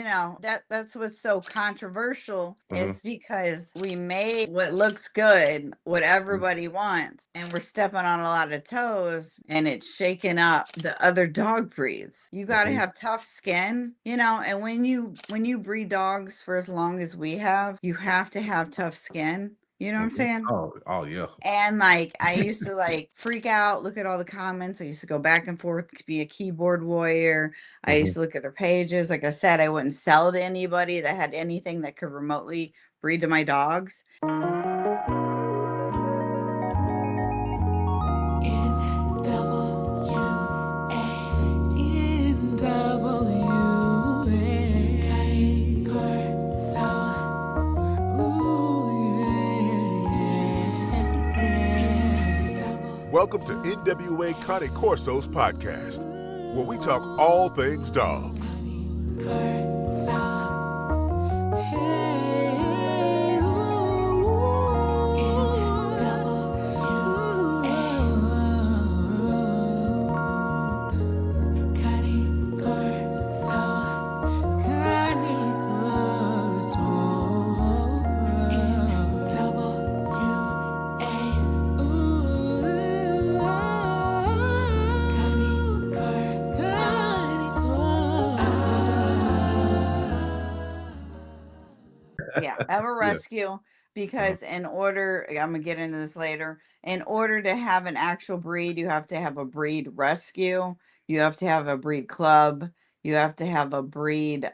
that's what's so controversial. Hmm. It's because we made what looks good, what everybody wants, and we're stepping on a lot of toes, and it's shaking up the other dog breeds. You got to Hmm. have tough skin, and when you breed dogs for as long as we have, you have to have tough skin. You know what I'm Hmm. saying? Oh, yeah. And like I used to like freak out, look at all the comments. I used to go back and forth, be a keyboard warrior. I used Hmm. to look at their pages. Like I said, I wouldn't sell to anybody that had anything that could remotely breed to my dogs. Welcome to NWA Cane Corso's podcast, where we talk all things dogs. Yeah, ever Yeah. rescue Uh-huh. because in order, I'm gonna get into this later. In order to have an actual breed, you have to have a breed rescue. You have to have a breed club. You have to have a breed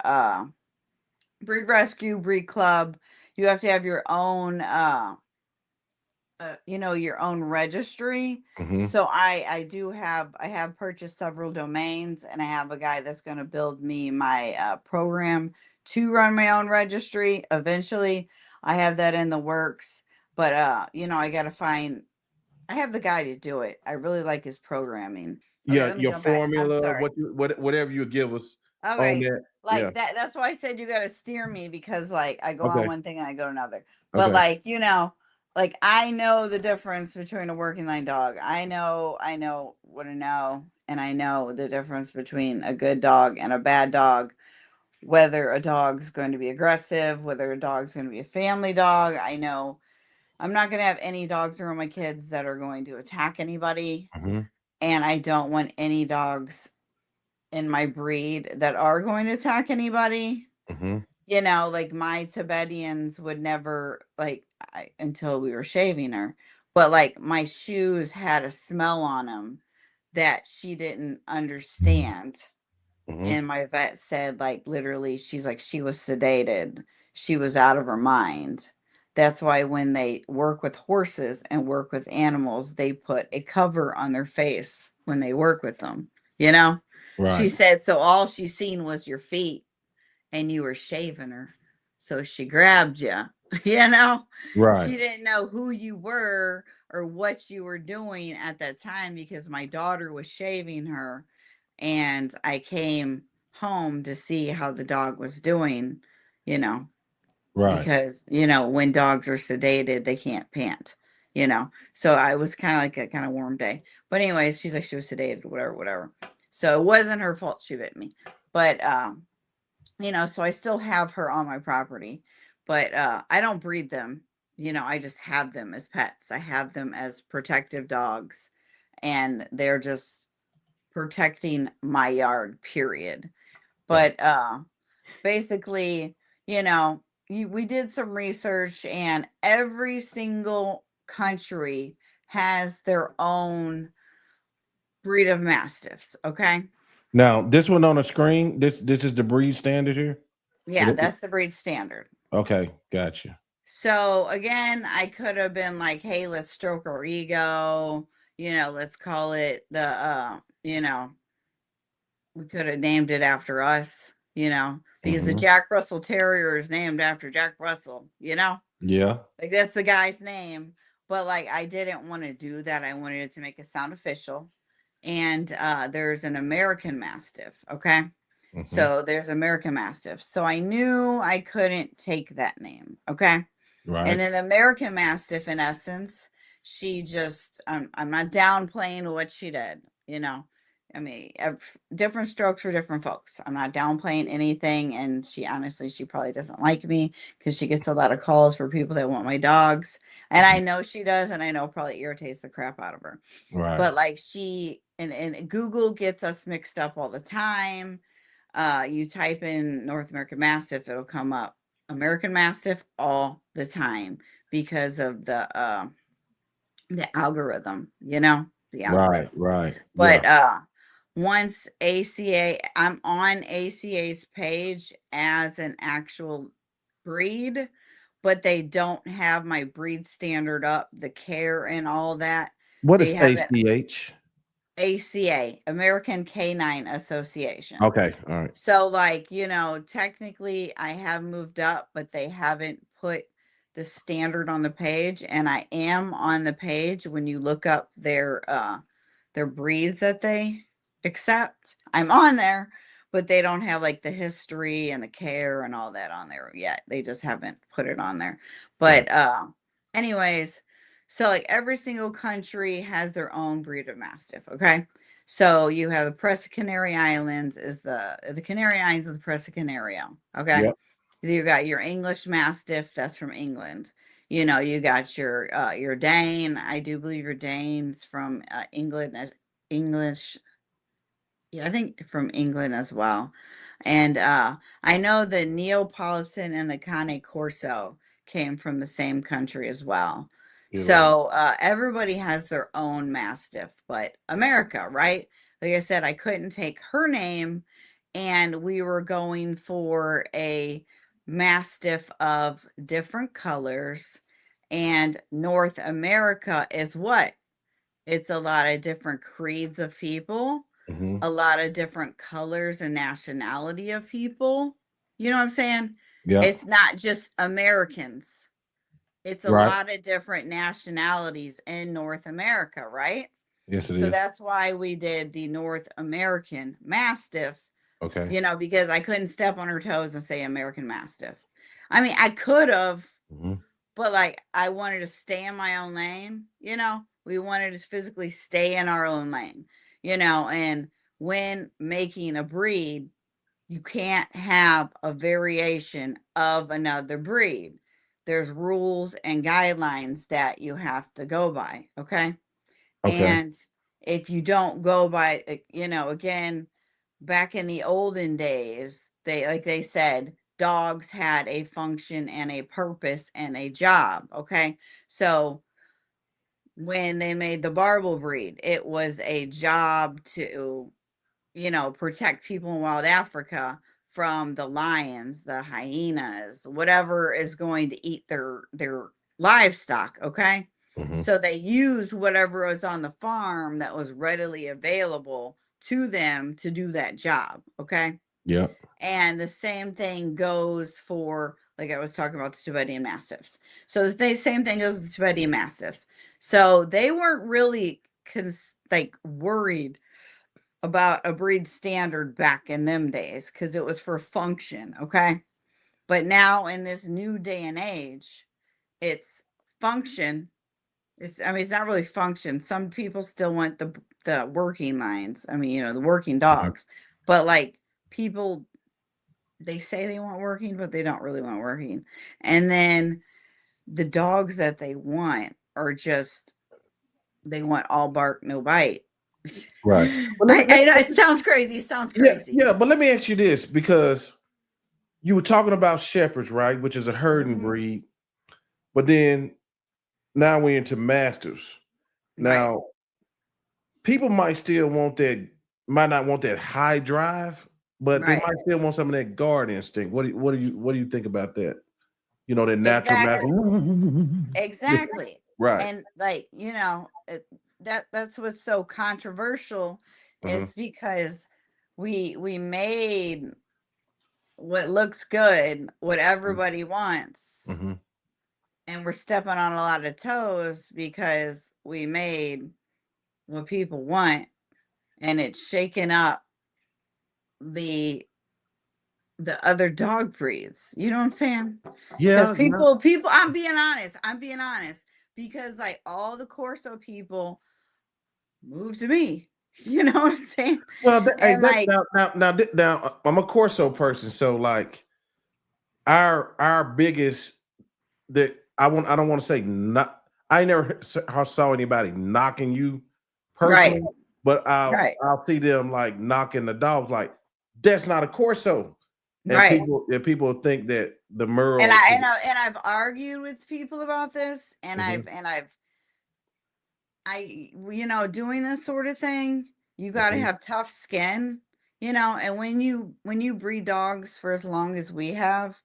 rescue, breed club. You have to have your own registry. Hmm. So I have purchased several domains, and I have a guy that's going to build me my program to run my own registry eventually. I have that in the works, but I got to find I have the guy to do it. I really like his programming. Okay, Yeah, let me your go back. I'm formula, sorry. whatever you give us on Okay. that. Yeah. Like that's why I said you gotta steer me because like I go on Okay. one thing and I go to another. But Okay. like, like I know the difference between a working line dog. I know what I know, and I know the difference between a good dog and a bad dog, whether a dog's going to be aggressive, whether a dog's going to be a family dog. I know I'm not going to have any dogs around my kids that are going to attack anybody, Hmm. and I don't want any dogs in my breed that are going to attack anybody. Hmm. Like my Tibetans would never until we were shaving her, but like my shoes had a smell on them that she didn't understand. Hmm. And my vet said, like, literally, she's like, she was sedated. She was out of her mind. That's why when they work with horses and work with animals, they put a cover on their face when they work with them. You know? She Right. said, so all she seen was your feet and you were shaving her. So she grabbed you. You know? Right. She didn't know who you were or what you were doing at that time because my daughter was shaving her, and I came home to see how the dog was doing, you know, Right. because, when dogs are sedated, they can't pant, you know. So I was kind of like a kind of warm day. But anyways, she's like she was sedated, whatever, whatever. So it wasn't her fault she bit me. But so I still have her on my property, but I don't breed them. I just have them as pets. I have them as protective dogs, and they're just protecting my yard, period. Right. But basically, we did some research, and every single country has their own breed of mastiffs. Okay. Now, this one on the screen, this is the breed standard here. Yeah, that's the breed standard. Okay, gotcha. So again, I could have been like, hey, let's stroke our ego, let's call it we could have named it after us, because the Hmm. Jack Russell Terrier is named after Jack Russell. Yeah. Like that's the guy's name. But like I didn't want to do that. I wanted it to make it sound official. And there's an American Mastiff, okay? Hmm. So there's American Mastiff. So I knew I couldn't take that name, okay? And Right. then the American Mastiff, in essence, she just, I'm not downplaying what she did, I mean, different strokes for different folks. I'm not downplaying anything. And she honestly, she probably doesn't like me because she gets a lot of calls for people that want my dogs. And I know she does. And I know it probably irritates the crap out of her. Right. But like she and Google gets us mixed up all the time. You type in North American Mastiff, it'll come up American Mastiff all the time because of the algorithm, the algorithm. Right. But Yeah. once ACA, I'm on ACA's page as an actual breed, but they don't have my breed standard up, the care and all that. What They is have it ACH? ACA, American Canine Association. Okay. All right. So, like, technically I have moved up, but they haven't put the standard on the page. And I am on the page when you look up their breeds that they accept. I'm on there, but they don't have like the history and the care and all that on there yet. They just haven't put it on there. But anyways, so like every single country has their own breed of Mastiff, okay? So you have the Presa Canary Islands is the Canary Islands is the Presa Canario, okay? Yep. You got your English Mastiff, that's from England. You got your Dane. I do believe your Dane's from England as English. Yeah, I think from England as well. And I know the Neapolitan and the Cane Corso came from the same country as well. Italy. So everybody has their own Mastiff, but America, right? Like I said, I couldn't take her name, and we were going for a Mastiff of different colors. And North America is what? It's a lot of different creeds of people, Mm-hmm. a lot of different colors and nationality of people. You know what I'm saying? Yeah. It's not just Americans. It's a Right. lot of different nationalities in North America, right? Yes, it So is. that's why we did the North American Mastiff, Okay. because I couldn't step on her toes and say American Mastiff. I mean, I could have, Mm-hmm. but like I wanted to stay in my own lane, we wanted to physically stay in our own lane, and when making a breed, you can't have a variation of another breed. There's rules and guidelines that you have to go by, okay? Okay. And if you don't go by, again, back in the olden days, they said dogs had a function and a purpose and a job, okay? So when they made the barbel breed, it was a job to, protect people in wild Africa from the lions, the hyenas, whatever is going to eat their livestock, okay? Mm-hmm. So they used whatever was on the farm that was readily available to them to do that job, okay? Yep. And the same thing goes for, like I was talking about, the Tibetan Mastiffs. So the same thing goes with the Tibetan Mastiffs. So they weren't really worried about a breed standard back in them days because it was for function, okay? But now in this new day and age, it's function. It's not really function. Some people still want the working lines. I mean, the working dogs. But like people, they say they want working, but they don't really want working. And then the dogs that they want are just, they want all bark, no bite. Right. Well, I know it sounds crazy. It sounds crazy. Yeah, but let me ask you this, because you were talking about shepherds, right, which is a herding Mhm. breed, but then now we're into mastiffs. Right. Now, people might not want that high drive, but they Right. might still want some of that guard instinct. What do you think about that? That natural Exactly. mastiff. Exactly. Right. And like, that's what's so controversial Mhm. is because we made what looks good, what everybody wants, Mhm. and we're stepping on a lot of toes because we made what people want, and it's shaking up the other dog breeds. You know what I'm saying? Because Yeah, yeah. people, I'm being honest, because like all the Corso people moved to me. You know what I'm saying? Well, And like, now, I'm a Corso person, so like our biggest that I don't want to say not. I never saw anybody knocking you right, personally, but right, I'll see them like knocking the dogs. Like that's not a Corso, and right. people think that the And Merle. I've argued with people about this, and Mhm, doing this sort of thing, you got to mhm, have tough skin, and when you breed dogs for as long as we have,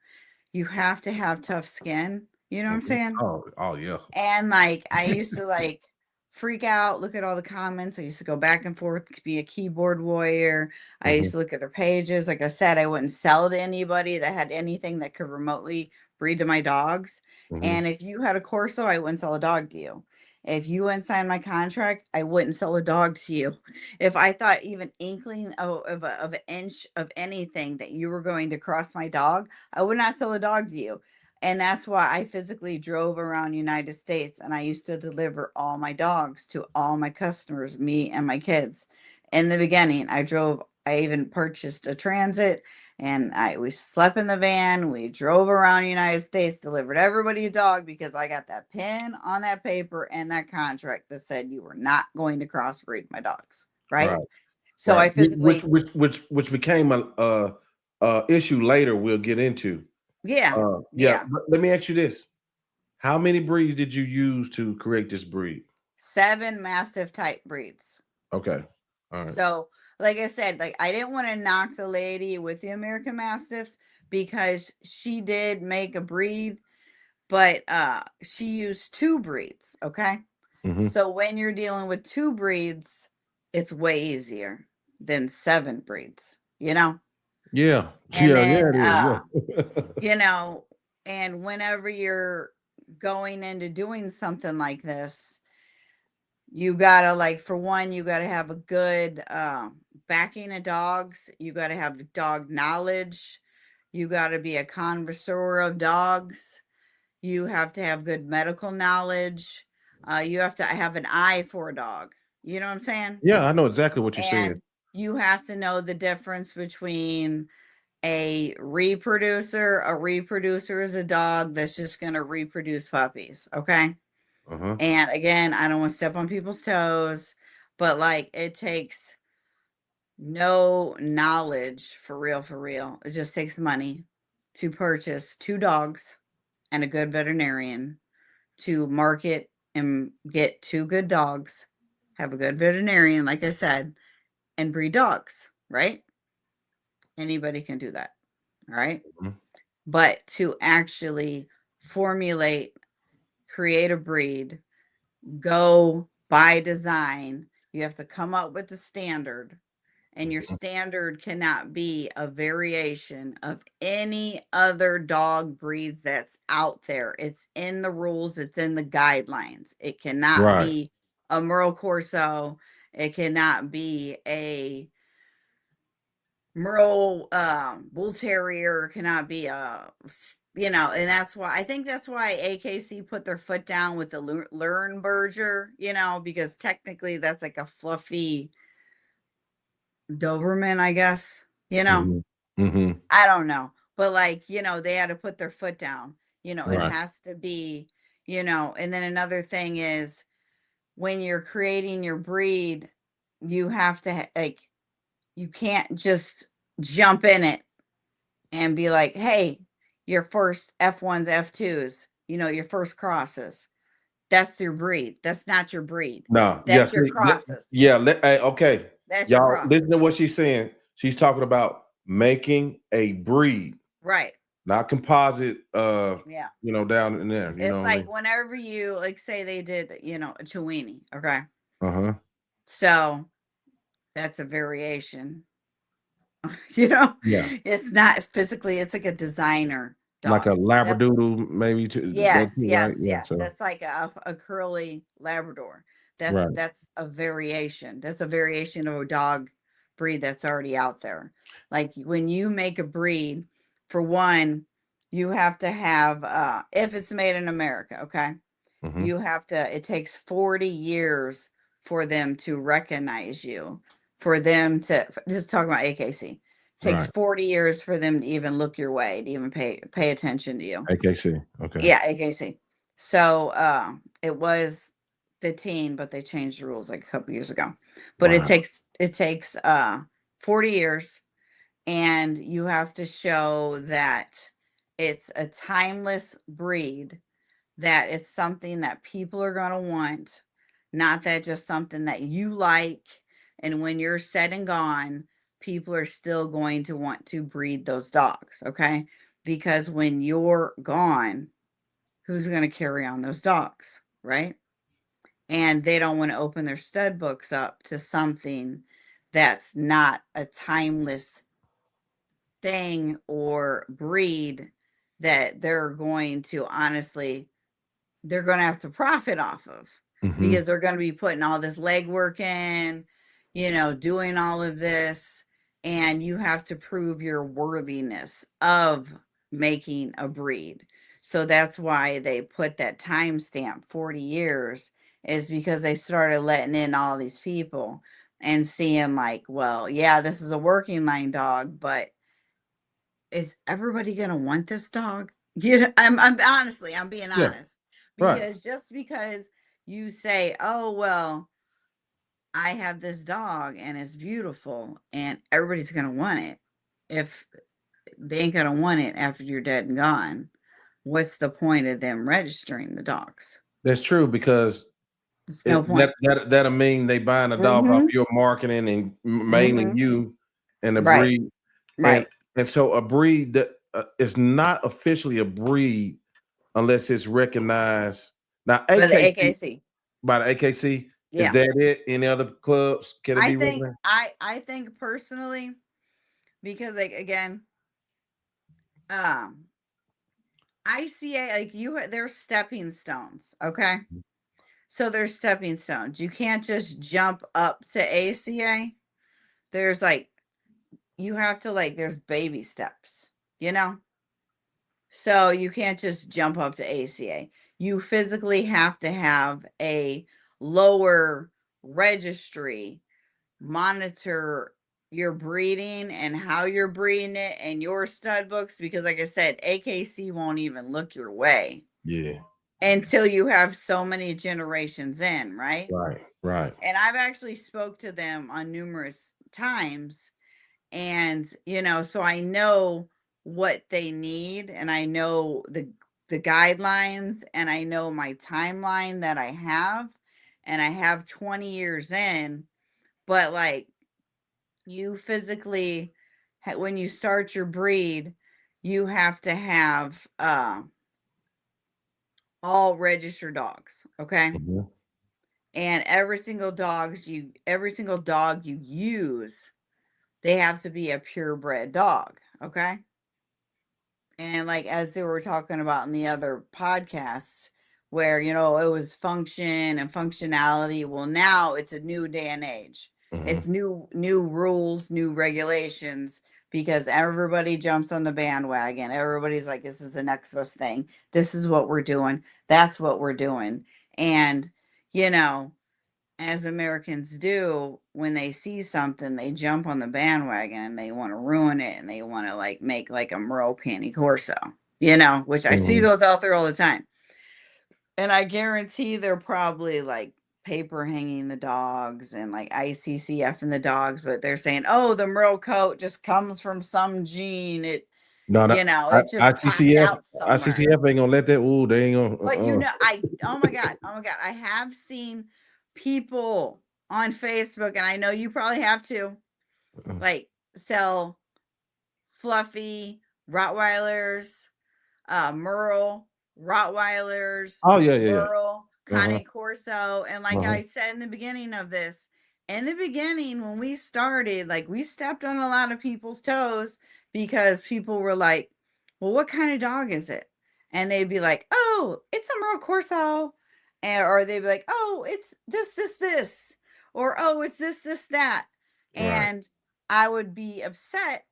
you have to have tough skin. You know what I'm mhm. saying? Oh yeah. And like I used to like freak out, look at all the comments. I used to go back and forth, be a keyboard warrior. I used Mhm, to look at their pages. Like I said, I wouldn't sell to anybody that had anything that could remotely breed to my dogs. mhm. And if you had a Corso, I wouldn't sell a dog to you. If you wouldn't sign my contract, I wouldn't sell a dog to you. If I thought even inkling of an inch of anything that you were going to cross my dog, I would not sell a dog to you. And that's why I physically drove around United States, and I used to deliver all my dogs to all my customers, me and my kids. In the beginning, I even purchased a transit, and we slept in the van. We drove around United States, delivered everybody a dog because I got that pin on that paper and that contract that said you were not going to crossbreed my dogs, right? Right, So right. I physically, Which became a issue later. We'll get into. yeah, Yeah. yeah, But let me ask you this: how many breeds did you use to create this breed? 7 Mastiff type breeds. Okay. All right. So, like I said, like I didn't want to knock the lady with the American Mastiffs because she did make a breed, but she used 2 breeds, okay? Mhm. So when you're dealing with 2 breeds, it's way easier than 7 breeds, you know? Yeah. And Yeah, then it is. Yeah. you know, and whenever you're going into doing something like this, you gotta like for one, you gotta have a good backing of dogs. You gotta have dog knowledge. You gotta be a connoisseur of dogs. You have to have good medical knowledge. You have to have an eye for a dog. You know what I'm saying? Yeah, I know exactly what you're saying. And you have to know the difference between a reproducer. A reproducer is a dog that's just gonna reproduce puppies. Okay. Uh-huh. And again, I don't want to step on people's toes, but like it takes no knowledge for real, for real. It just takes money to purchase 2 dogs and a good veterinarian to market and get 2 good dogs, have a good veterinarian, like I said, and breed dogs, right? Anybody can do that. All right. Mhm. But to actually formulate, create a breed, go by design. You have to come up with the standard, and your Mhm. standard cannot be a variation of any other dog breeds that's out there. It's in the rules, it's in the guidelines. It cannot Right. be a Merle Corso. It cannot be a Merle Bull Terrier. Cannot be and that's why I think that's why AKC put their foot down with the Lernberger, because technically that's like a fluffy Doberman, I guess. Mhm. Mhm. I don't know. But like, they had to put their foot down. It Right. has to be, and then another thing is when you're creating your breed, you have to like you can't just jump in it and be like, "Hey, your first F1s, F2s, your first crosses. That's your breed. That's not your breed. No, That's yes. your crosses. Okay. That's your Y'all listen to crosses." what she's saying. She's talking about making a breed, Right. not composite Yeah. down in there. You know It's what I like mean? whenever you like say they did, a Chiweenie, okay? Uh-huh. So that's a variation. Yeah. It's not physically, it's like a designer Like a dog. That's Labradoodle, maybe to that yes, too, right? yes, Yeah. yes. So That's like a curly Labrador. That's right. that's a variation. That's a variation of a dog breed that's already out there. Like when you make a breed, for one, you have to have if it's made in America, okay? Hmm. You have to, it takes 40 years for them to recognize you, for them to, this is talking about AKC. Takes Right. 40 years for them to even look your way, to even pay attention to you. AKC. Okay. Yeah, AKC. So it was 15, but they changed the rules like a couple years ago. But Wow. it takes 40 years, and you have to show that it's a timeless breed, that it's something that people are going to want, not that just something that you like, and when you're said and gone, people are still going to want to breed those dogs, okay? Because when you're gone, who's going to carry on those dogs, right? And they don't want to open their stud books up to something that's not a timeless thing or breed that they're going to honestly, they're going to have to profit off of, because they're going to be putting all this legwork in, doing all of this, and you have to prove your worthiness of making a breed. So that's why they put that timestamp 40 years, is because they started letting in all these people and seeing like, well, yeah, this is a working line dog, but is everybody going to want this dog? I'm honestly, I'm being Yeah. honest. Right. Because just because you say, oh, well, I have this dog and it's beautiful and everybody's going to want it, if they ain't going to want it after you're dead and gone, what's the point of them registering the dogs? That's true, because It's no point. that'll mean they buying a dog off your marketing and mainly you and the Right. breed. Right. And so a breed that is not officially a breed unless it's recognized. Now, But the AKC, AKC. by the AKC, is Yeah. that it? Any other clubs can it I be think recognized? I think personally, because like again, ICA, like they're stepping stones, okay? So there's stepping stones. You can't just jump up to ACA. There's like, you have to like, there's baby steps, So you can't just jump up to ACA. You physically have to have a lower registry monitor your breeding and how you're breeding it and your stud books, because like I said, AKC won't even look your way. Yeah. Until you have so many generations in, right? Right. And I've actually spoke to them on numerous times, and so I know what they need, and I know the guidelines, and I know my timeline that I have, and I have 20 years in, but like, you physically, when you start your breed, you have to have all registered dogs, okay? And every single dog you use, they have to be a purebred dog, okay? And like, as they were talking about in the other podcasts, where it was function and functionality, well, now it's a new day and age. It's new rules, new regulations, because everybody jumps on the bandwagon. Everybody's like, this is the next best thing, this is what we're doing, that's what we're doing. And as Americans do, when they see something, they jump on the bandwagon and they want to ruin it, and they want to like make like a Merle Cane Corso, which I see those out there all the time. And I guarantee they're probably like paper hanging the dogs and like ICCF in the dogs, but they're saying, oh, the Merle coat just comes from some gene. It, No, it just popped out somewhere. ICCF ain't gonna let that. Ooh, they ain't gonna. But oh my God, I have seen people on Facebook, and I know you probably have too, like sell fluffy Rottweilers, Merle Rottweilers, Oh yeah. Merle, Cane Corso, and like I said in the beginning of this, in the beginning when we started, like we stepped on a lot of people's toes, because people were like, "Well, what kind of dog is it?" And they'd be like, "Oh, it's a Merle Corso," or they'd be like, "Oh, it's this," or "Oh, it's this that," and I would be upset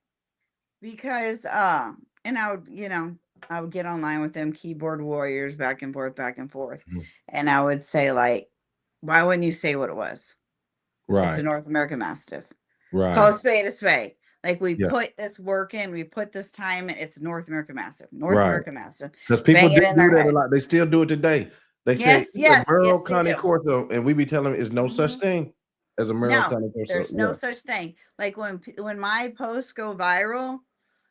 because and I would I would get online with them keyboard warriors back and forth, and I would say like, Why wouldn't you say what it was? It's a Right. North American Mastiff. Call Right. a spade a spade. Like we Yeah. put this work in, we put this time in. It's North American Mastiff. North Right. American Mastiff. Because people Bang do it in do their that a head. lot. They still do it today. They say Yes, it's a yes, Merle yes, they Cane do. Corso, and we be telling them it's no such Mhm. thing as a Merle No, Cane Corso. there's no such thing. Like when my posts go viral,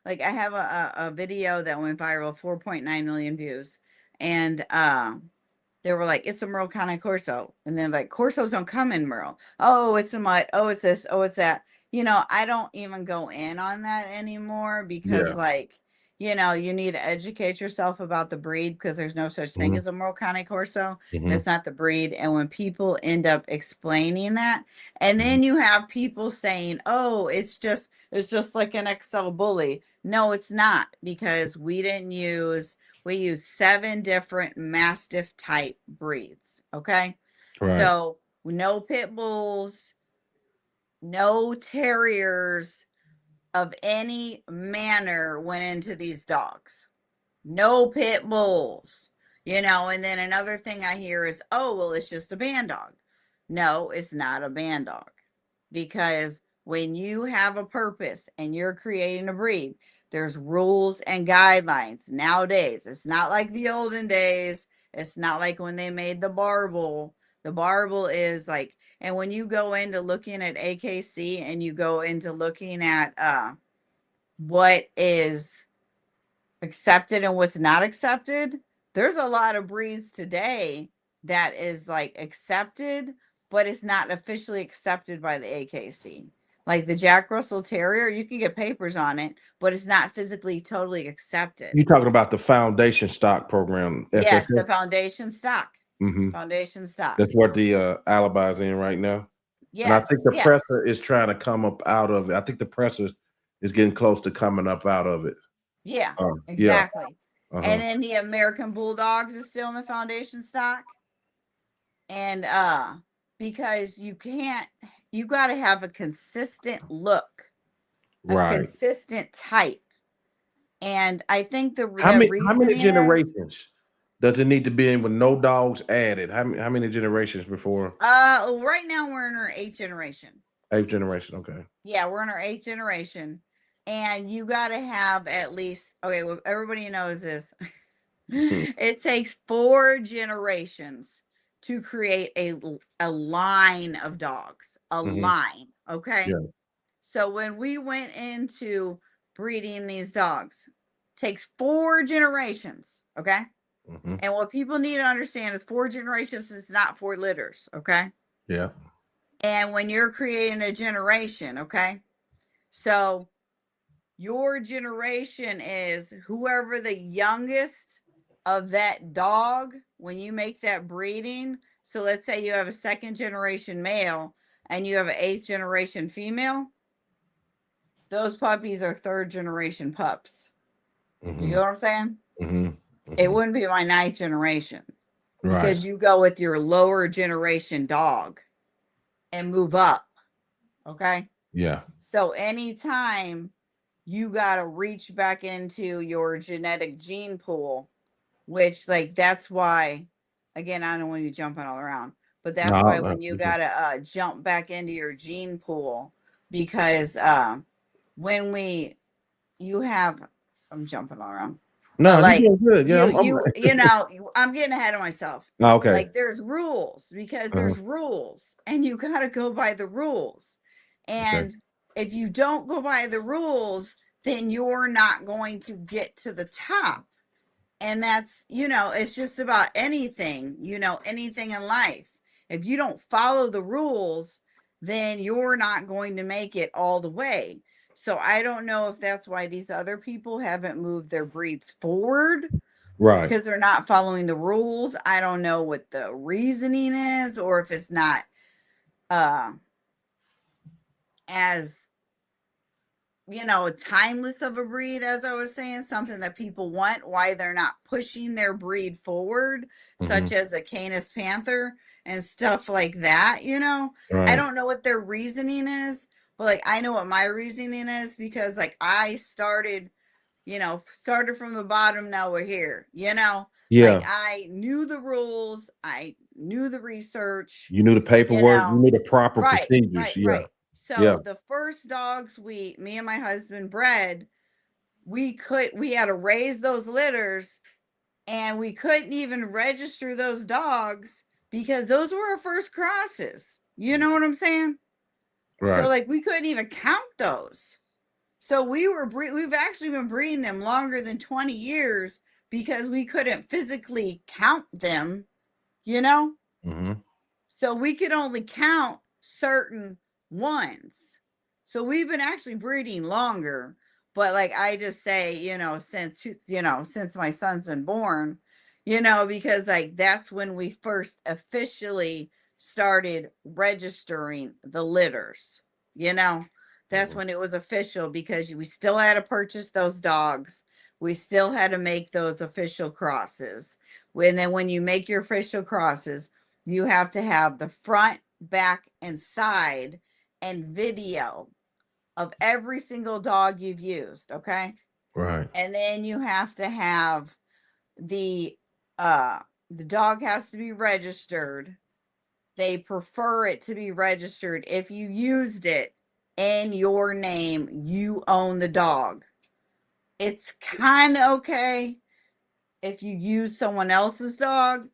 like I have a video that went viral, 4.9 million views, and they were like, it's a Merle Cane Corso, and then like Corsos don't come in Merle. Oh, it's a mutt. Oh, it's this. Oh, it's that. I don't even go in on that anymore because Yeah. like. You need to educate yourself about the breed because there's no such thing Mhm. as a Merle Cane Corso. Mhm. That's not the breed. And when people end up explaining that, and Mhm. then you have people saying, "Oh, it's just like an XL bully." No, it's not because we use 7 different Mastiff type breeds, okay? Right. So, no pit bulls, no terriers of any manner went into these dogs. No pit bulls. And then another thing I hear is, oh, well, it's just a band dog. No, it's not a band dog. Because when you have a purpose and you're creating a breed, there's rules and guidelines nowadays. It's not like the olden days. It's not like when they made the barbel. The barbel is like, and when you go into looking at AKC and you go into looking at what is accepted and what's not accepted, there's a lot of breeds today that is like accepted, but it's not officially accepted by the AKC. Like the Jack Russell Terrier, you can get papers on it, but it's not physically totally accepted. You talking about the foundation stock program, Yes, the FSS? foundation stock. Mm-hmm. Foundation stock. That's what the alibi's in right now. And I think Yes, the yes. presser is trying to come up out of it. I think the presser is getting close to coming up out of it. Yeah, Yeah. exactly. Uh-huh. And then the American Bulldogs is still in the foundation stock. And because you got to have a consistent look, a Right. consistent type. And I think the How many reasoning is generations does it need to be in with no dogs added? How many generations before right now we're in our 8th generation. 8th generation? Okay. Yeah, we're in our 8th generation. And you got to have at least, okay, well, everybody knows this. It takes 4 generations to create a line of dogs, a Mhm. line, okay? Yeah. So when we went into breeding these dogs, takes 4 generations, okay? Mhm. And what people need to understand is 4 generations is not 4 litters, okay? Yeah. And when you're creating a generation, okay? So your generation is whoever the youngest of that dog when you make that breeding. So let's say you have a 2nd generation male and you have an 8th generation female. Those puppies are 3rd generation pups. Mhm. You know what I'm saying? Mhm. It Mhm. wouldn't be my 9th generation Right. because you go with your lower generation dog and move up. Okay. Yeah. So anytime you got to reach back into your genetic gene pool, which like that's why, again, I don't want you jumping all around, but that's No, why no. when you got to jump back into your gene pool, because when you have, I'm jumping all around, No, but you're like doing good. Yeah, I'm getting ahead of myself. Oh, okay. Like there's rules because there's rules and you got to go by the rules. And if you don't go by the rules, then you're not going to get to the top. And that's, it's just about anything, anything in life. If you don't follow the rules, then you're not going to make it all the way. So I don't know if that's why these other people haven't moved their breeds forward Right. because they're not following the rules. I don't know what the reasoning is or if it's not as timeless of a breed, as I was saying, something that people want, why they're not pushing their breed forward, such as the Canis Panther and stuff like that. I Right. don't know what their reasoning is, but like I know what my reasoning is because like I started from the bottom. Now we're here, Yeah. like I knew the rules. I knew the research, You knew the you paperwork. You know. knew the proper Right, procedures. right, Yeah. right. Yeah. So the first dogs me and my husband bred, we had to raise those litters, and we couldn't even register those dogs because those were our first crosses. You know what I'm saying? So Right. like we couldn't even count those. So we've actually been breeding them longer than 20 years because we couldn't physically count them, you know? Mm-hmm. So we could only count certain ones. So we've been actually breeding longer, but like I just say, since my son's been born, because like that's when we first officially started registering the litters, you know. That's when it was official because we still had to purchase those dogs. We still had to make those official crosses. And then when you make your official crosses, you have to have the front, back, and side and video of every single dog you've used, okay? Right. And then you have to have the the dog has to be registered. They prefer it to be registered if you used it in your name, you own the dog. It's kind of okay if you use someone else's dog,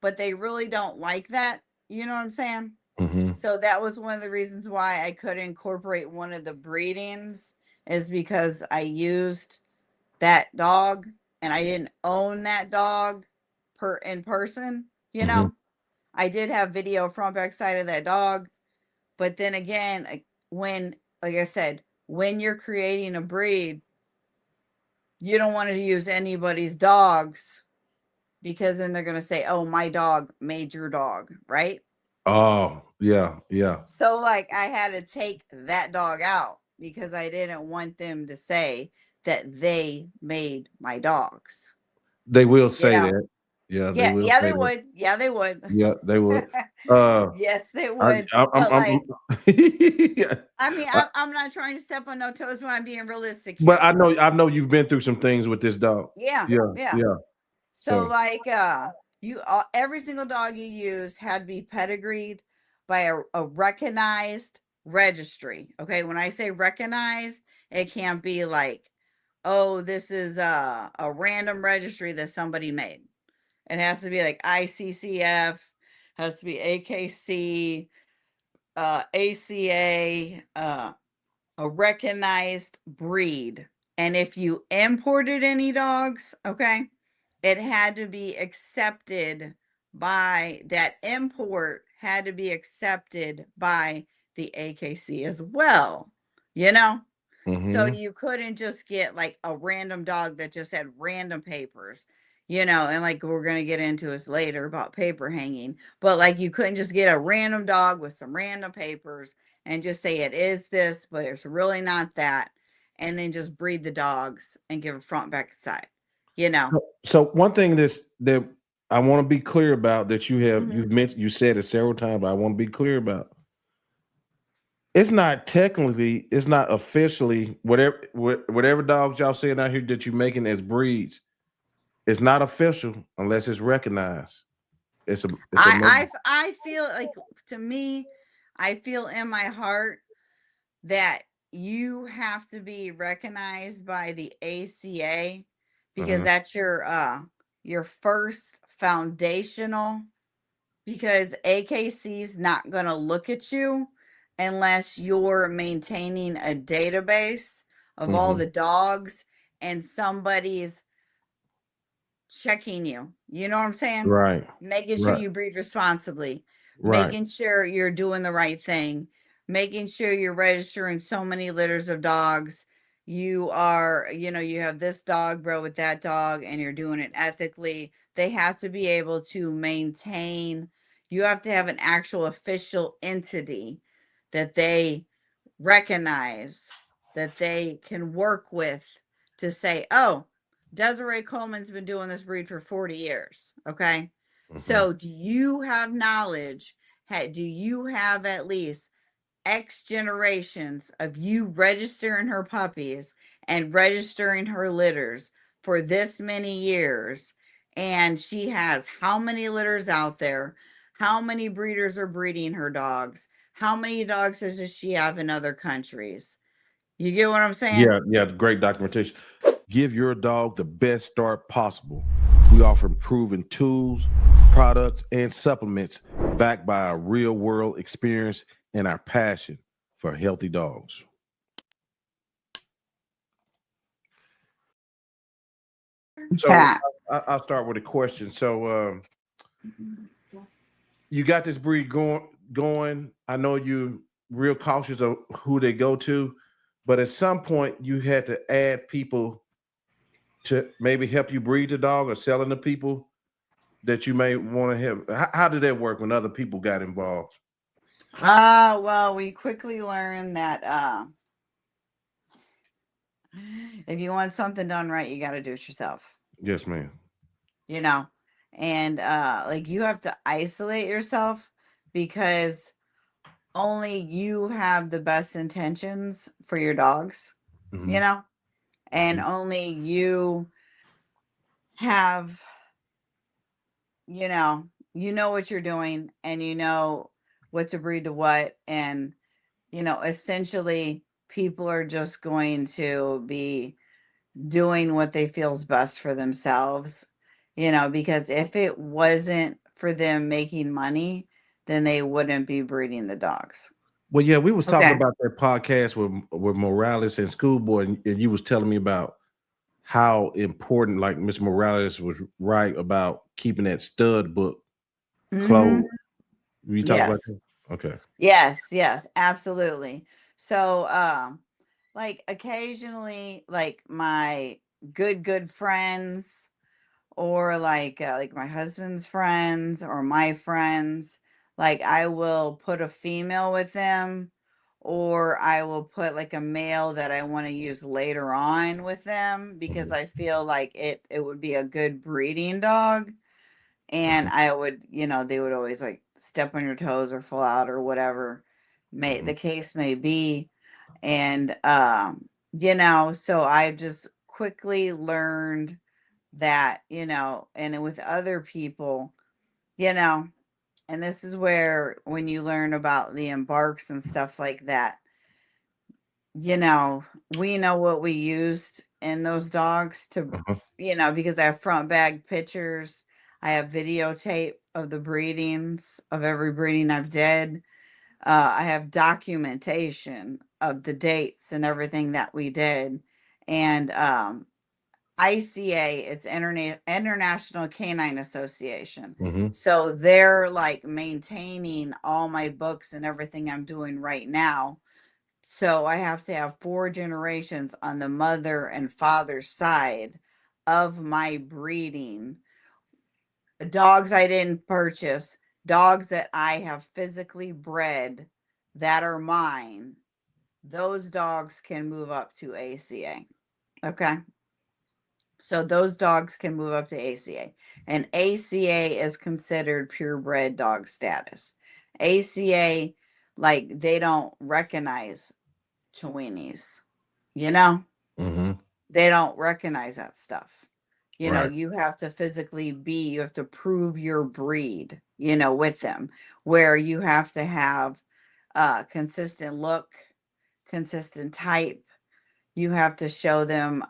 but they really don't like that. You know what I'm saying? Mm-hmm. So that was one of the reasons why I could incorporate one of the breedings, is because I used that dog and I didn't own that dog in person, you Mm-hmm. know. I did have video front back side of that dog, but then again, when like I said, when you're creating a breed, you don't want to use anybody's dogs because then they're going to say, "Oh, my dog made your dog," right? Oh, yeah, yeah. So like I had to take that dog out because I didn't want them to say that they made my dogs. They will You say know? that. Yeah, they Yeah, will yeah, say they that. would. Yeah, they would. Yeah, they would. Uh, Yes, they I, would. I'm, But I'm, like, yeah. I mean, I- I'm not trying to step on no toes when I'm being realistic but here. I know you've been through some things with this dog. Yeah, Yeah, yeah. yeah. So So, like every single dog you use had to be pedigreed by a recognized registry. Okay, when I say recognized, it can't be like, oh, this is a random registry that somebody made. It has to be like ICCF, has to be AKC, ACA, a recognized breed. And if you imported any dogs, okay, it had to be accepted by that import, had to be accepted by the AKC as well, you know? So mm-hmm. you couldn't just get like a random dog that just had random papers, and like we're going to get into this later about paper hanging, but like you couldn't just get a random dog with some random papers and just say it is this, but it's really not that, and then just breed the dogs and give a front, back, and side, you know. So one thing that I want to be clear about that Mhm. you've mentioned, you said it several times, but I want to be clear about. It's not officially whatever dogs y'all saying out here that you're making as breeds. It's not official unless it's recognized. It's a no. I feel like, to me, I feel in my heart that you have to be recognized by the ACA because Uh-huh. that's your first foundational, because AKC's not going to look at you unless you're maintaining a database of all Hmm. the dogs and somebody's checking you. You know what I'm saying? Right. Making sure Right. you breed responsibly, Right. making sure you're doing the right thing, making sure you're registering so many litters of dogs. You are, you have this dog bro with that dog and you're doing it ethically. They have to be able to maintain, you have to have an actual official entity that they recognize, that they can work with, to say, oh, Desiree Coleman's been doing this breed for 40 years. Okay. Hmm. So do you have knowledge? Do you have at least X generations of you registering her puppies and registering her litters for this many years? And she has how many litters out there? how many breeders are breeding her dogs, how many dogs does she have in other countries. You get what I'm saying? Yeah, great documentation. Give your dog the best start possible. We offer proven tools, products, and supplements backed by our real world experience and our passion for healthy dogs. So Pat. I'll start with a question. So you got this breed going. I know you're real cautious of who they go to, but at some point you had to add people to maybe help you breed the dog or selling to people that you may want to have. How did that work when other people got involved? Well, we quickly learned that if you want something done right, you got to do it yourself. Yes, ma'am. You know, and like you have to isolate yourself because only you have the best intentions for your dogs, Mm-hmm. and only you have, you know what you're doing, and you know what to breed to what, and essentially people are just going to be doing what they feels best for themselves, because if it wasn't for them making money, then they wouldn't be breeding the dogs. Well, yeah, we was talking Okay. about that podcast with Morales and Schoolboy, and you was telling me about how important, like Mr. Morales was right about keeping that stud book Mm-hmm. closed. Will you talk about Yes. that? Okay. Yes, absolutely. So, like occasionally, like my good friends, or like my husband's friends or my friends, like I will put a female with them, or I will put like a male that I want to use later on with them, because Mhm, I feel like it would be a good breeding dog. And mhm, I would, they would always like step on your toes or fall out or whatever the mhm, case may be. And so I just quickly learned that, and with other people, you know, and this is where when you learn about the embarks and stuff like that, we know what we used in those dogs to, uh-huh, because I have front bag pictures. I have videotape of the breedings of every breeding I've did. I have documentation of the dates and everything that we did. And ICA, it's International Canine Association. mhm, So they're like maintaining all my books and everything I'm doing right now. So I have to have 4 generations on the mother and father's side of my breeding. Dogs I didn't purchase, dogs that I have physically bred that are mine. Those dogs can move up to ACA. Okay. So those dogs can move up to ACA. And ACA is considered purebred dog status. ACA, like, they don't recognize Chiweenies, you know? mhm. They don't recognize that stuff. Right. You have to physically you have to prove your breed, with them, where you have to have consistent look, consistent type. You have to show them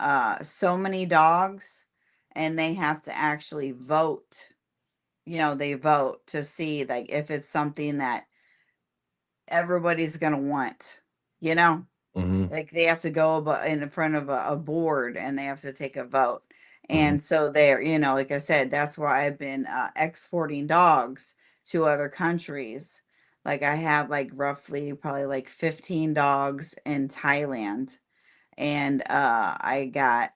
so many dogs, and they have to actually vote. They vote to see like if it's something that everybody's gonna want, you know? Mhm, Like they have to go in front of a board, and they have to take a vote. mhm, And so they're, like I said, that's why I've been exporting dogs to other countries. Like I have like roughly probably like 15 dogs in Thailand, and I got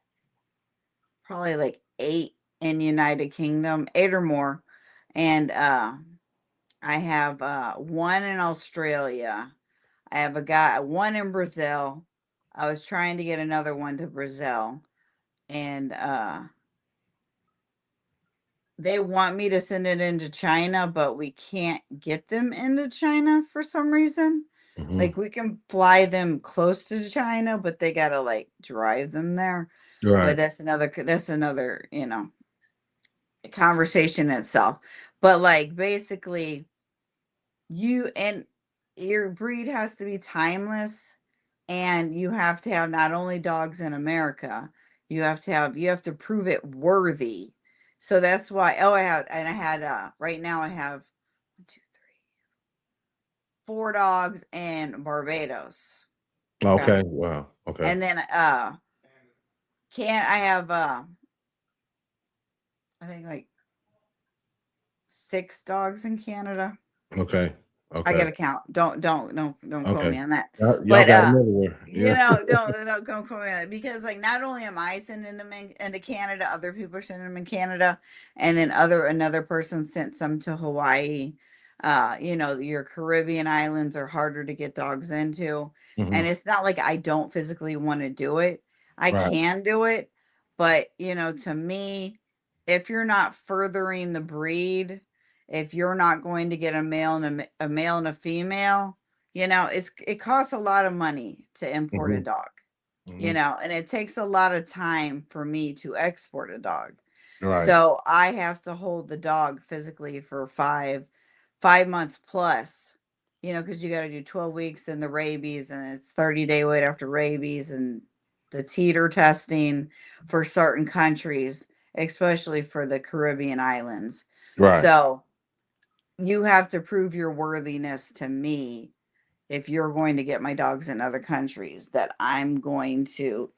probably like 8 in United Kingdom, 8 or more. And I have one in Australia. I have one in Brazil. I was trying to get another one to Brazil, and they want me to send it into China, but we can't get them into China for some reason. mhm. Like we can fly them close to China, but they gotta like drive them there. But Right. that's another, conversation itself. But like basically you and your breed has to be timeless, and you have to have not only dogs in America, you have to prove it worthy. So that's why I had right now I have 1, 2, 3, 4 dogs in Barbados. Okay. Okay. Wow. Okay. And then can I have I think like 6 dogs in Canada. Okay. I Okay. gotta count. Don't quote Okay. me on that. Y'all But got them everywhere. Yeah. don't quote me on that, because like not only am I sending them into Canada, other people are sending them in Canada, and then another person sent some to Hawaii. Your Caribbean islands are harder to get dogs into, and Mhm. it's not like I don't physically want to do it. I Right. can do it, but to me, if you're not furthering the breed, if you're not going to get a male and a male and a female, it costs a lot of money to import a Mhm. dog, Mhm. and it takes a lot of time for me to export a dog. Right. So I have to hold the dog physically for 5 months plus, because you got to do 12 weeks and the rabies, and it's 30-day wait after rabies, and the teeter testing for certain countries, especially for the Caribbean islands. Right. So you have to prove your worthiness to me, if you're going to get my dogs in other countries, that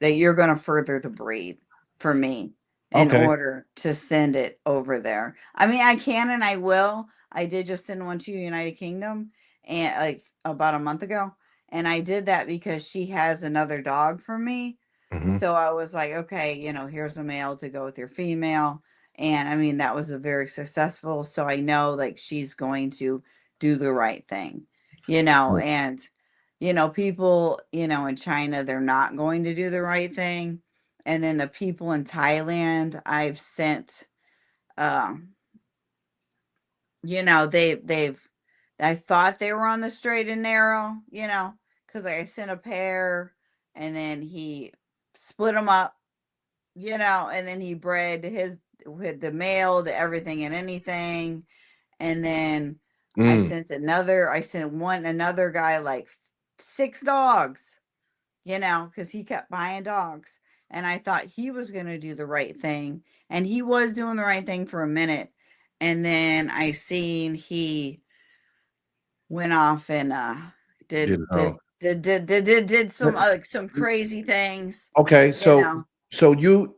you're going to further the breed for me in Okay. order to send it over there. I mean, I can and I will. I did just send one to United Kingdom, and like about a month ago, and I did that because she has another dog for me. Mhm. So I was like, okay, here's a male to go with your female. And I mean, that was a very successful. So I know like she's going to do the right thing, Right. and, people, in China, they're not going to do the right thing. And then the people in Thailand, I've sent, um, they've, I thought they were on the straight and narrow, because I sent a pair, and then he split them up, and then he bred his with the male to everything and anything. And then Mm. I sent another guy like 6 dogs, because he kept buying dogs. And I thought he was going to do the right thing. And he was doing the right thing for a minute. And then I seen he went off and Did did it all. some like some crazy things, Okay. you So know. so you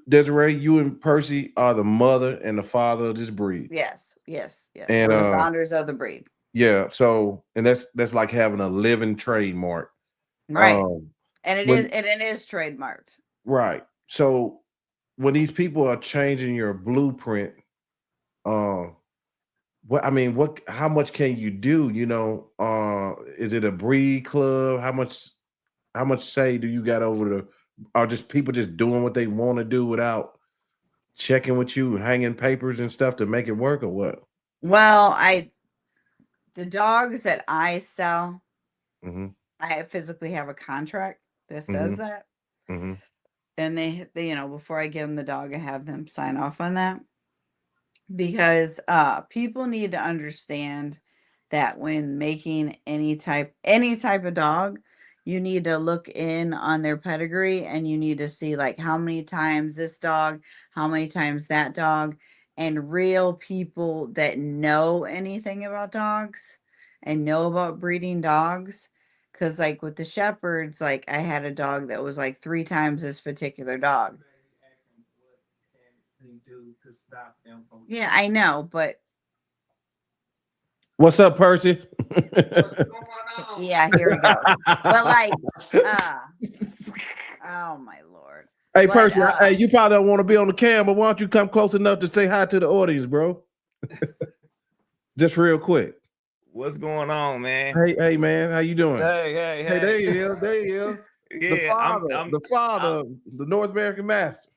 Desiree, you and Percy are the mother and the father of this breed. Yes. And We're the founders of the breed. yeah, so and that's like having a living trademark. Right. Um And when it is trademarked. right. So when these people are changing your blueprint, um what how much can you do? Is it a breed club? How much say do you got over the are just people just doing what they want to do without checking with you, hanging papers and stuff to make it work or what? Well, the dogs that I sell, Mhm. I physically have a contract that says Mhm. that. Mhm. And they before I give them the dog, I have them sign off on that, because people need to understand that when making any type of dog, you need to look in on their pedigree, and you need to see like how many times this dog, how many times that dog, and real people that know anything about dogs and know about breeding dogs. Because like with the shepherds, like I had a dog that was like 3 times this particular dog. Yeah, I know, but What's up, Percy? yeah, here he goes. But like, uh, oh my lord. Hey, But Percy, hey, you probably don't want to be on the camera. Why don't you come close enough to say hi to the audience, bro? Just real quick. What's going on, man? Hey, man, how you doing? Hey, there Hey. he is. There he is. The Yeah, father, the father, of the North American Mastiff.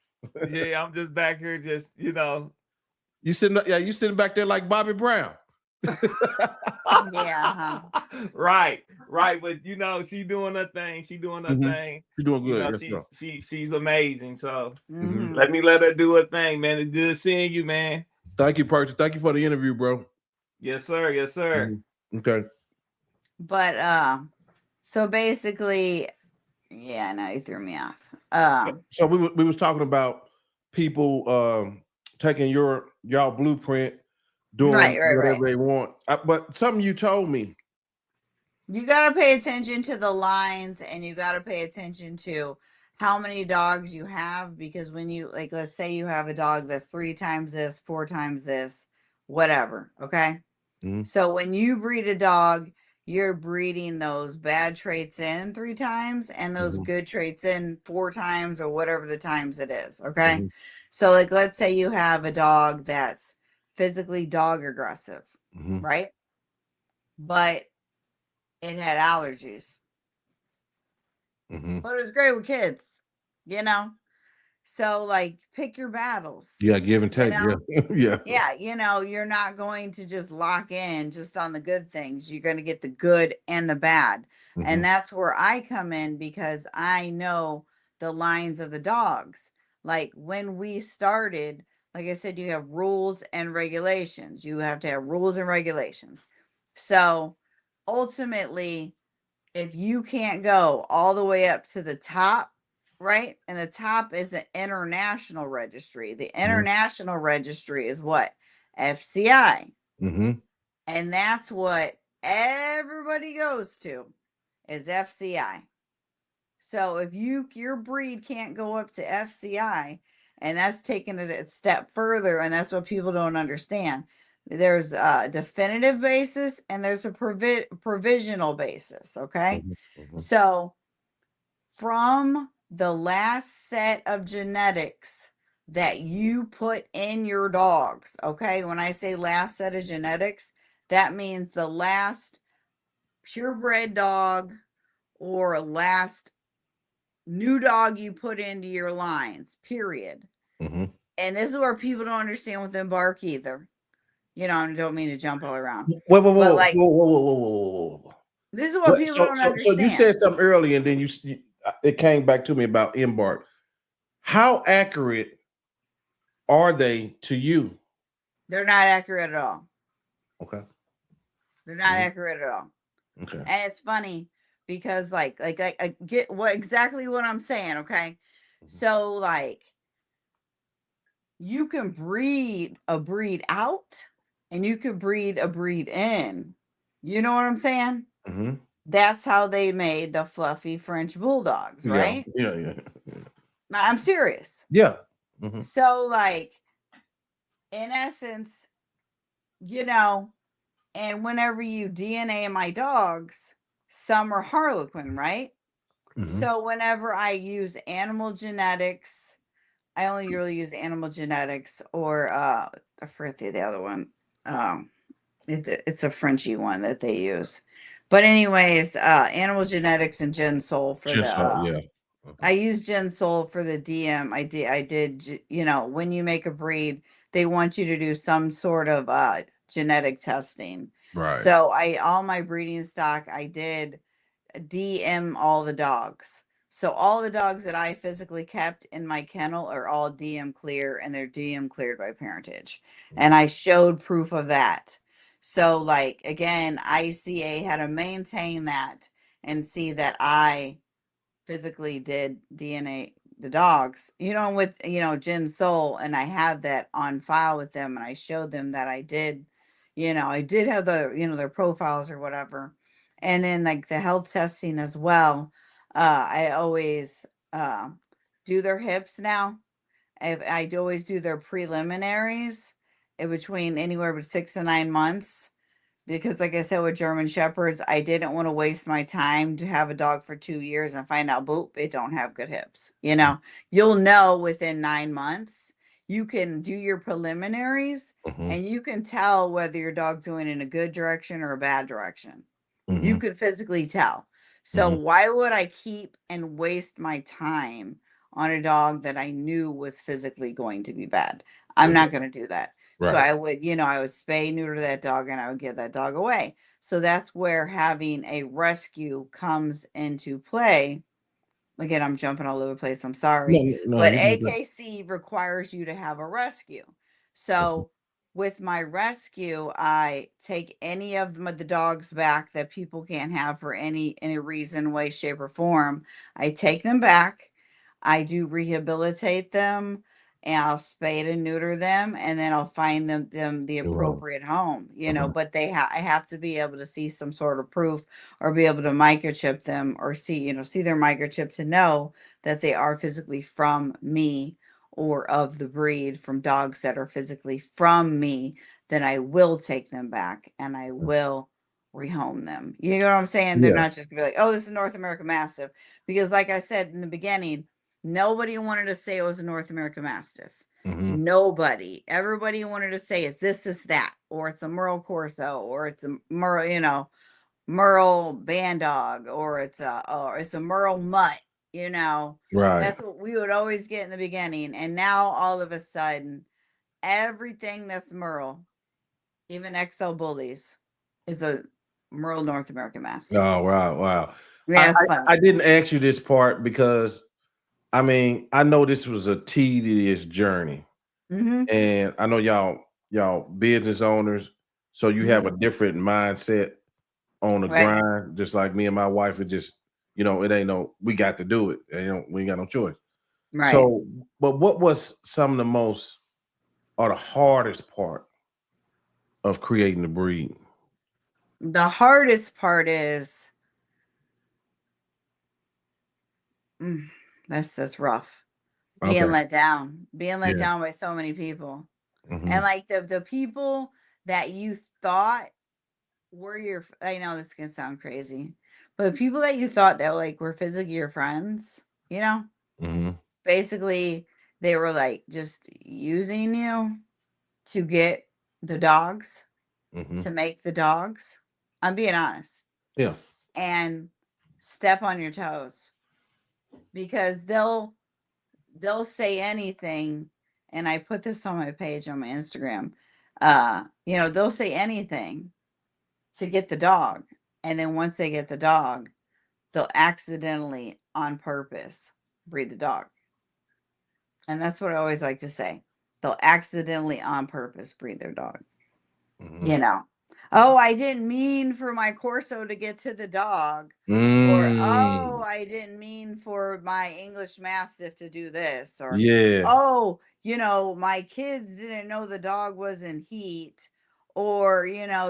yeah, I'm just back here, just You sitting back there like Bobby Brown. Yeah, Right, right. But you know, she doing her thing. She doing her Mhm. thing. You're doing You good. know, Yes, sir. she's amazing. So Mhm. let her do her thing, man. It's good seeing you, man. Thank you, Percy. Thank you for the interview, bro. Yes, sir. Yes, sir. Mhm. Okay. but so basically, yeah, now you threw me off. So we was talking about people taking y'all blueprint, doing Right. whatever they want. But something you told me. You got to pay attention to the lines, and you got to pay attention to how many dogs you have, because when you, like, let's say you have a dog that's 3 times this, 4 times this, whatever, okay? Mhm. So when you breed a dog, you're breeding those bad traits in 3 times and those Mhm. good traits in 4 times, or whatever the times it is, okay? Mhm. So, like, let's say you have a dog that's physically dog aggressive, Mhm. right? But it had allergies, Mhm. but it was great with kids, you know? So, like, pick your battles, Yeah, give and you take. know? Yeah. Yeah. Yeah, you're not going to just lock in just on the good things. You're going to get the good and the bad. And Mhm. that's where I come in, because I know the lines of the dogs. Like when we started, like I said, you have rules and regulations. You have to have rules and regulations. So ultimately, if you can't go all the way up to the top, right? And the top is an international registry. The Mhm. international registry is what? FCI. Mhm. And that's what everybody goes to, is FCI. So if your breed can't go up to FCI, and that's taking it a step further, and that's what people don't understand. There's a definitive basis and there's a provisional basis, okay? Mhm. Mhm. So from the last set of genetics that you put in your dogs, okay? When I say last set of genetics, that means the last purebred dog or last new dog you put into your lines, period. Mhm. And this is where people don't understand with embark either. I don't mean to jump all around, Whoa, whoa, but whoa, like, whoa, whoa, whoa, whoa, whoa, whoa. this is what What? people So, don't so you said understand. something earlier, and then it came back to me about embark. How accurate are they to you? They're not accurate at all. Okay. They're not Mhm. accurate at all. Okay. And it's funny because like I get what I'm saying, okay? Mhm. So like, you can breed a breed out and you can breed a breed in. You know what I'm saying? Mhm. That's how they made the fluffy French bulldogs, Yeah. right? Yeah. Yeah. I'm serious. Yeah. Mhm. So like, in essence, and whenever you DNA my dogs, some are Harlequin, right? Mhm. So whenever I use animal genetics, I only really use animal genetics, or I forget the other one. Um, it's a Frenchy one that they use. But anyways, animal genetics and Gen Soul for Just the yeah. I Okay. use Gen Soul for the DM. I did, when you make a breed, they want you to do some sort of genetic testing. Right. So all my breeding stock, I did DM all the dogs. So all the dogs that I physically kept in my kennel are all DM clear, and they're DM cleared by parentage. And Mhm. I showed proof of that. So like, again, ICA had to maintain that and see that I physically did DNA the dogs, with, Gin Soul, and I have that on file with them, and I showed them that I did have their profiles or whatever. And then like the health testing as well. I always do their hips now. I always do their preliminaries in between anywhere but 6 and 9 months, because like I said, with German Shepherds, I didn't want to waste my time to have a dog for 2 years and find out, boop, it don't have good hips. You'll know within 9 months. You can do your preliminaries Mhm. and you can tell whether your dog's going in a good direction or a bad direction. You Mhm. could physically tell. So Mhm. why would I keep and waste my time on a dog that I knew was physically going to be bad? I'm Yeah. not going to do that. So Right. I would, I would spay, neuter that dog, and I would give that dog away. So that's where having a rescue comes into play. Again, I'm jumping all over the place. I'm sorry. No, But you can go. AKC requires you to have a rescue. Mhm. So with my rescue, I take any of the dogs back that people can't have for any reason, way, shape, or form. I take them back. I do rehabilitate them, and I'll spay and neuter them, and then I'll find them the Wow. appropriate home. Mhm. But I have to be able to see some sort of proof, or be able to microchip them, or see their microchip to know that they are physically from me, or of the breed, from dogs that are physically from me. Then I will take them back, and I will rehome them. You know what I'm saying? They're Yeah. not just gonna be like, oh, this is North American Mastiff. Because like I said in the beginning, nobody wanted to say it was a North American Mastiff. Mhm. Nobody. Everybody wanted to say it's this, that, or it's a Merle Corso, or it's a Merle, Merle Bandog, or it's a Merle Mutt. Right. That's what we would always get in the beginning. And now all of a sudden, everything that's Merle, even XL Bullies, is a Merle North American Mastiff. Oh, wow, wow. I, Yeah, it's I funny. I didn't ask you this part because I mean I know this was a tedious journey, Hmm. and I know y'all business owners, so you have Hmm. a different mindset on the Right. grind. Just like me and my wife, it just it ain't no we got to do it. We ain't got no choice. Right. So, but what was some of the most or the hardest part of creating the breed? The hardest part is, mm, that's rough. Being Okay. let down, being let Yeah. down by so many people. And Hmm. like the people that you thought were I know this can sound crazy, but the people that you thought that like were physically your friends, Hmm. basically they were like just using you to get the dogs, Hmm. to make the dogs. I'm being honest. Yeah. And step on your toes, because they'll say anything. And I put this on my page on my Instagram. They'll say anything to get the dog. And then once they get the dog, they'll accidentally, on purpose, breed the dog. And that's what I always like to say. They'll accidentally, on purpose, breed their dog. Hmm. You know, oh, I didn't mean for my Corso to get to the dog. Or, oh, Mm. I didn't mean for my English Mastiff to do this. Or, Yeah. oh, my kids didn't know the dog was in heat. Or,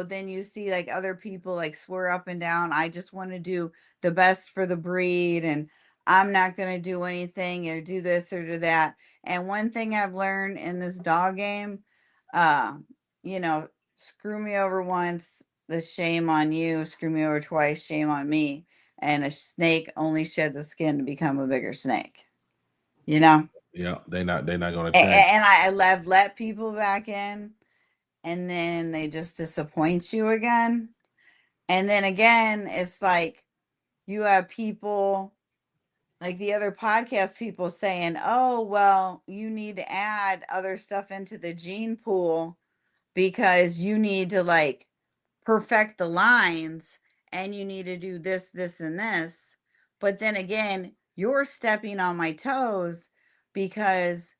then you see like other people like swear up and down, I just want to do the best for the breed, and I'm not going to do anything or do this or do that. And one thing I've learned in this dog game, uh, you know, screw me over once, the shame on you. Screw me over twice, shame on me. And a snake only sheds a skin to become a bigger snake. You know? Yeah. They're not gonna And, change. and I let people back in, and then they just disappoint you again. And then again, it's like you have people like the other podcast people saying, oh, well, you need to add other stuff into the gene pool because you need to like perfect the lines, and you need to do this, this, and this. But then again, you're stepping on my toes, because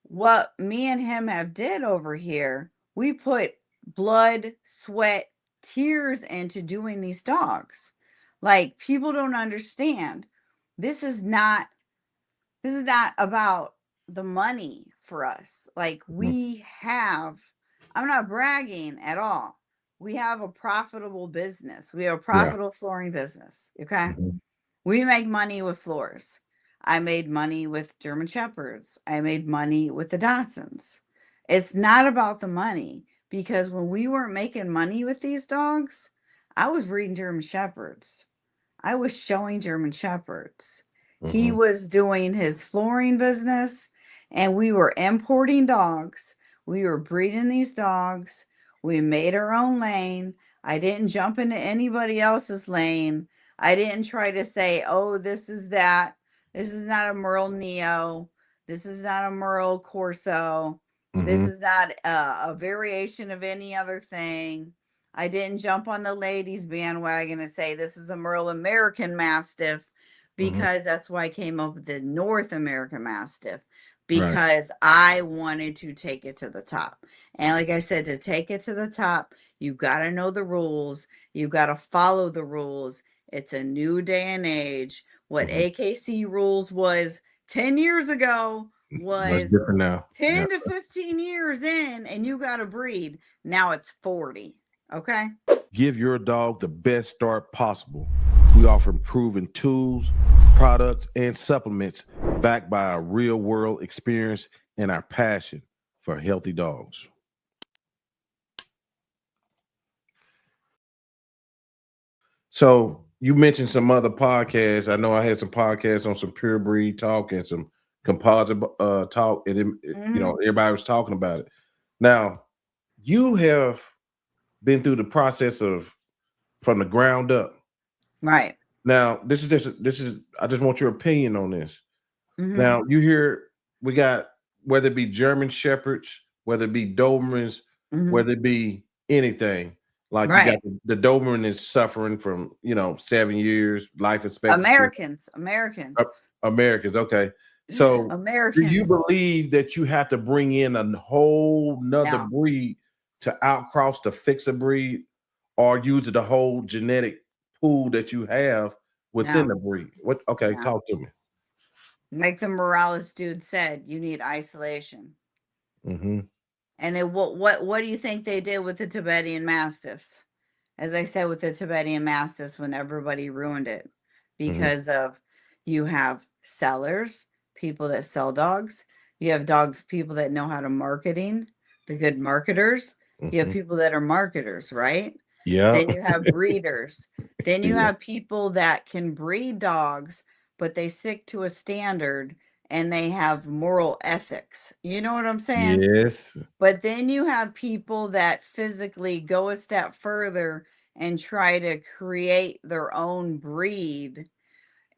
what me and him have did over here, we put blood, sweat, tears into doing these dogs. Like, people don't understand. This is not about the money for us. Like, Mhm. I'm not bragging at all. We have a profitable business. We have a Yeah. profitable flooring business. Okay. Mhm. We make money with floors. I made money with German Shepherds. I made money with the Dachshunds. It's not about the money, because when we weren't making money with these dogs, I was breeding German Shepherds. I was showing German Shepherds. He Mhm. was doing his flooring business, and we were importing dogs. We were breeding these dogs. We made our own lane. I didn't jump into anybody else's lane. I didn't try to say, oh, this is that. This is not a Merle Neo. This is not a Merle Corso. This Mhm. is not a variation of any other thing. I didn't jump on the ladies bandwagon and say this is a Merle American Mastiff Mhm. because that's why I came up with the North American Mastiff Right. because I wanted to take it to the top. And like I said, to take it to the top, you've got to know the rules. You've got to follow the rules. It's a new day and age. What Mhm. AKC rules was 10 years ago Much was different now. Yeah. 10 to 15 years in and you got to breed. Now it's 40. Okay. Give your dog the best start possible. We offer proven tools, products, and supplements backed by our real world experience and our passion for healthy dogs. So you mentioned some other podcasts. I know I had some podcasts on some pure breed talk and some composite talk, and everybody was talking about it. Now, you have been through the process of from the ground up. Right. Now, this is I just want your opinion on this. Mm-hmm. Now, you hear we got whether it be German shepherds, whether it be Dobermans, Mm-hmm. whether it be anything. Like you got Right. the Doberman is suffering from 7 years life expectancy. Americans. Americans, okay. So do you Americans. believe that you have to bring in a whole nother No. breed to outcross to fix a breed, or use the whole genetic pool that you have within No. the breed? What? Okay, No. talk to me. Like the Morales dude said, you need isolation. Mm-hmm. And then what do you think they did with the Tibetan Mastiffs? As I said with the Tibetan Mastiffs, when everybody ruined it, because of you have sellers, people that sell dogs, you have dogs, people that know how to marketing, the good marketers, you have people that are marketers, right? Yeah. Then you have breeders. Then you Yeah. have people that can breed dogs, but they stick to a standard and they have moral ethics. You know what I'm saying? Yes. But then you have people that physically go a step further and try to create their own breed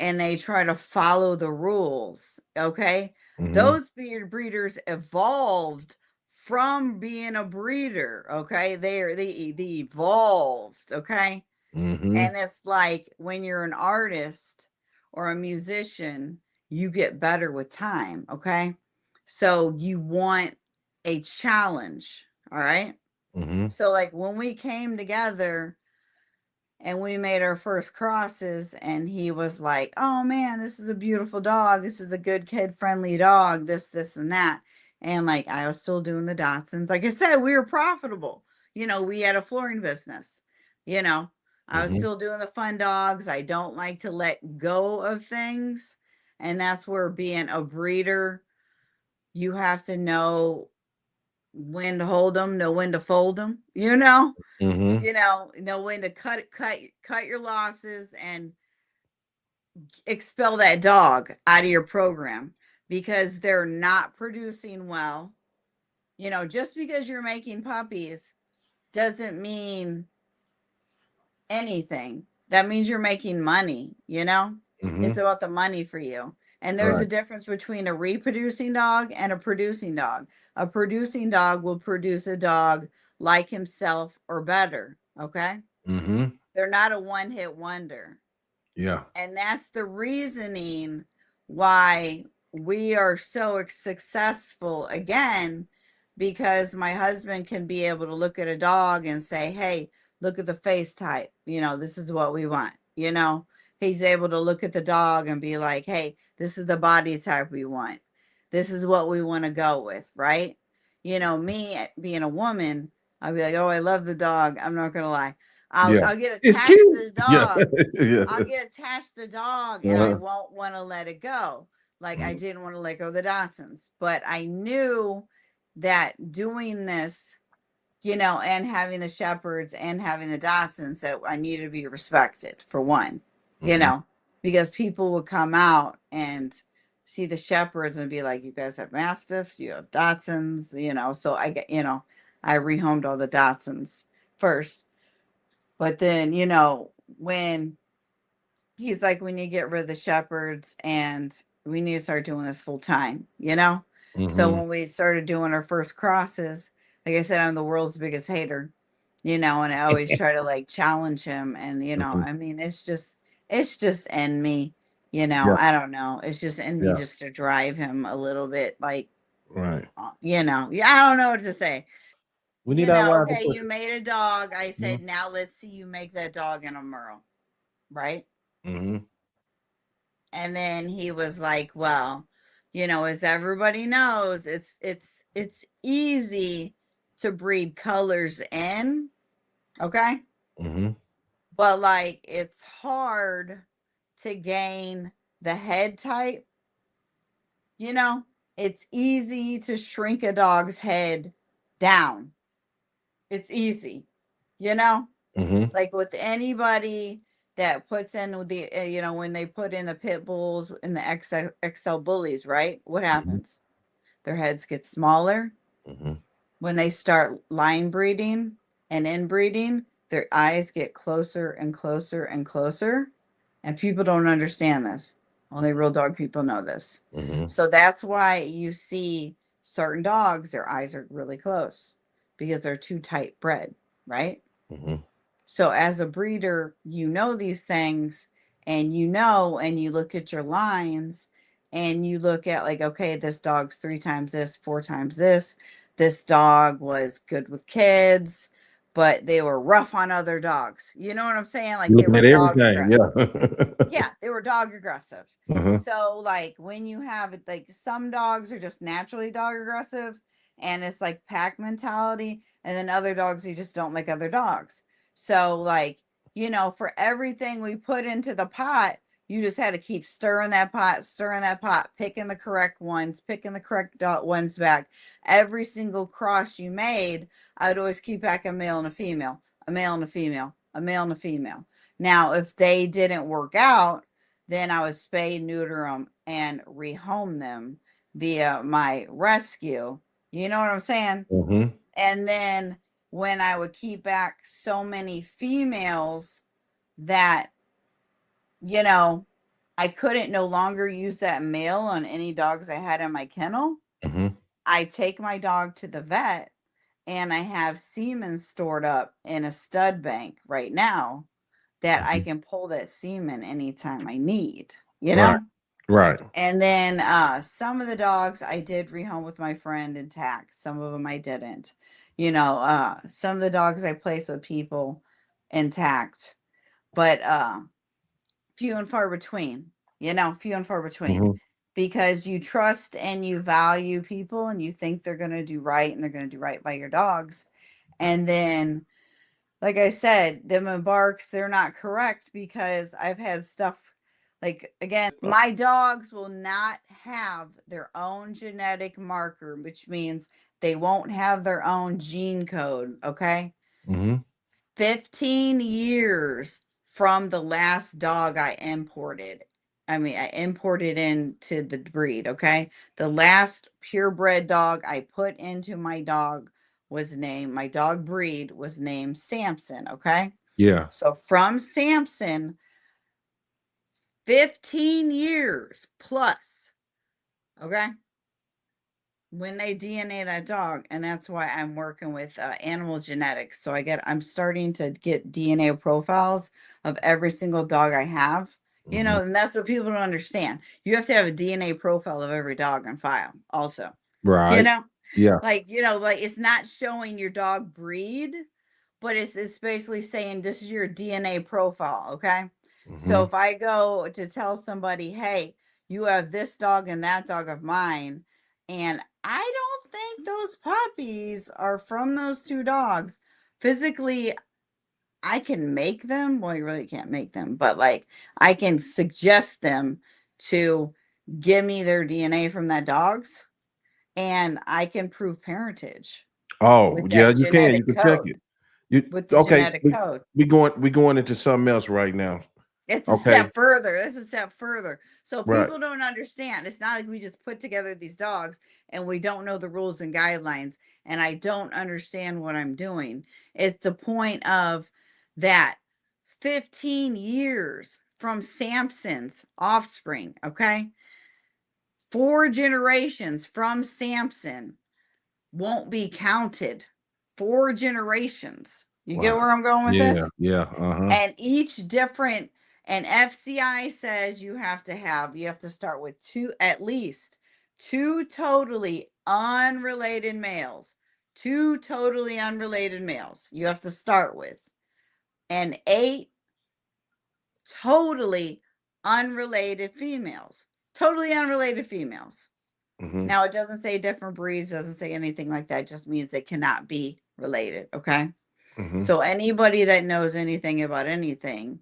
and they try to follow the rules. Okay. Those breeders evolved from being a breeder. Okay. They evolved. Okay. And it's like when you're an artist or a musician, you get better with time. Okay. So you want a challenge. All right. So, like when we came together and we made our first crosses, and he was like, "Oh man, this is a beautiful dog. This is a good kid friendly dog. This, and that." And like I was still doing the Dachshunds. Like I said, we were profitable. We had a flooring business. You know, I was still doing the fun dogs. I don't like to let go of things. And that's where being a breeder, you have to know when to hold them, know when to fold them, know when to cut your losses and expel that dog out of your program because they're not producing well. Just because you're making puppies doesn't mean anything. That means you're making money. It's about the money for you. And there's a Right. difference between a reproducing dog and a producing dog. A producing dog will produce a dog like himself or better. Okay. They're not a one hit wonder. Yeah. And that's the reasoning why we are so successful again, because my husband can be able to look at a dog and say, "Hey, look at the face type. This is what we want." He's able to look at the dog and be like, "Hey, this is the body type we want. This is what we want to go with." Right. Me being a woman, I'll be like, "Oh, I love the dog." I'm not going to lie. Yeah. I'll get It's attached to the cute. Yeah. dog. Yeah. I'll get attached to the dog and I won't want to let it go. Like I didn't want to let go of the Dachshunds, but I knew that doing this, and having the Shepherds and having the Dachshunds, that I needed to be respected for one, because people would come out and see the Shepherds and be like, "You guys have Mastiffs, you have Dachshunds," So I get, I rehomed all the Dachshunds first, but then, when he's like, "We need to get rid of the Shepherds and we need to start doing this full time," So Mhm. when we started doing our first crosses, like I said, I'm the world's biggest hater, and I always try to like challenge him. And, Mhm. I mean, it's just in me, Yeah. I don't know. It's just in me Yeah. just to drive him a little bit like, Right. yeah, I don't know what to say. We need our wives to Okay, push you it. made a dog. I Mhm. said, now let's see you make that dog in a Merle, right? Mhm. And then he was like, well, as everybody knows, it's easy to breed colors in, okay? Mhm. But like it's hard to gain the head type, you know? It's easy to shrink a dog's head down. It's easy, you know? Mhm. Like with anybody that puts in with the when they put in the pit bulls and the XL bullies, right? What Mhm. happens? Their heads get smaller. Mhm. When they start line breeding and inbreeding, their eyes get closer and closer and closer, and people don't understand this. Only real dog people know this. Mhm. So that's why you see certain dogs, their eyes are really close because they're too tight bred, right? Mhm. So as a breeder, you know these things, and and you look at your lines, and you look at like, okay, this dog's 3 times this, 4 times this. This dog was good with kids, but they were rough on other dogs. You know what I'm saying? Like You're they looking were at dog everything. aggressive. Yeah. Yeah, they were dog aggressive. Uh-huh. So like when you have it, like some dogs are just naturally dog aggressive, and it's like pack mentality, and then other dogs you just don't like other dogs. So like, for everything we put into the pot, you just had to keep stirring that pot, picking the correct ones, picking the correct ones back. Every single cross you made, I'd always keep back a male and a female, a male and a female, a male and a female. Now, if they didn't work out, then I would spay, neuter them, and rehome them via my rescue. You know what I'm saying? Mhm. And then when I would keep back so many females that, you know, I couldn't no longer use that male on any dogs I had in my kennel, Mhm. I take my dog to the vet, and I have semen stored up in a stud bank right now that I Mhm. can pull that semen anytime I need, you Right. know? Right. And then some of the dogs I did rehome with my friend intact. Some of them I didn't. Some of the dogs I placed with people intact, but few and far between. Few and far between. Mhm. Because you trust and you value people, and you think they're going to do right, and they're going to do right by your dogs. And then, like I said, them embarks, they're not correct, because I've had stuff like, again, my dogs will not have their own genetic marker, which means they won't have their own gene code. Okay. Mhm. 15 years from the last dog I imported. I mean, I imported into the breed. Okay. The last purebred dog I put into my dog breed was named Samson. Okay. Yeah. So from Samson, 15 years plus. Okay. When they DNA that dog, and that's why I'm working with animal genetics. So I'm starting to get DNA profiles of every single dog I have. Mhm. And that's what people don't understand. You have to have a DNA profile of every dog on file, also. You Right. know, Yeah. like it's not showing your dog breed, but it's basically saying this is your DNA profile. Okay. So Mhm. if I go to tell somebody, hey, you have this dog and that dog of mine, and I don't think those puppies are from those two dogs. Physically, I can make them. Well, you really can't make them, but like I can suggest them to give me their DNA from that dog's, and I can prove parentage Oh, with yeah, that you can. You genetic can check code. it. You With the okay, genetic code. we going into something else right now. It's a Okay. step further. It's a step further. So Right. people don't understand. It's not like we just put together these dogs and we don't know the rules and guidelines, and I don't understand what I'm doing. It's the point of that 15 years from Samson's offspring, okay? 4 generations from Samson won't be counted. 4 generations. You get Wow. where I'm going with Yeah, this? yeah. And each different, and FCI says you have to start with at least 2 totally unrelated males. 2 totally unrelated males you have to start with. And 8 totally unrelated females. Totally unrelated females. Now, it doesn't say different breeds, doesn't say anything like that. It just means they cannot be related. Okay. So anybody that knows anything about anything,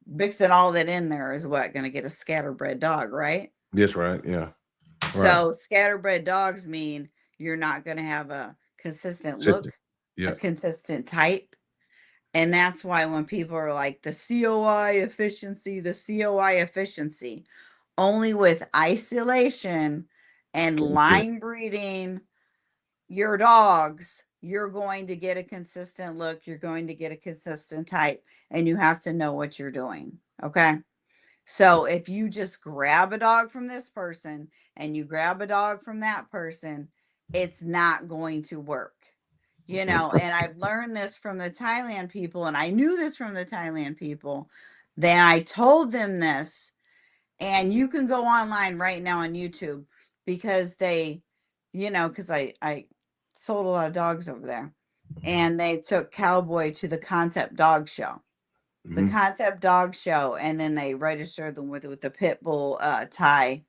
mixing all that in there is what going to get a scatterbred dog, right? That's right. Yeah. So scatterbred dogs mean you're not going to have a consistent look, Yeah. a consistent type. And that's why when people are like the COI efficiency, only with isolation and line breeding your dogs, you're going to get a consistent look, you're going to get a consistent type, and you have to know what you're doing. Okay. So if you just grab a dog from this person and you grab a dog from that person, it's not going to work. And I've learned this from the Thailand people, and I knew this from the Thailand people. Then I told them this, and you can go online right now on YouTube because because I sold a lot of dogs over there, and they took Cowboy to the Concept Dog Show. The Concept Dog Show, and then they registered them with the Pitbull Thai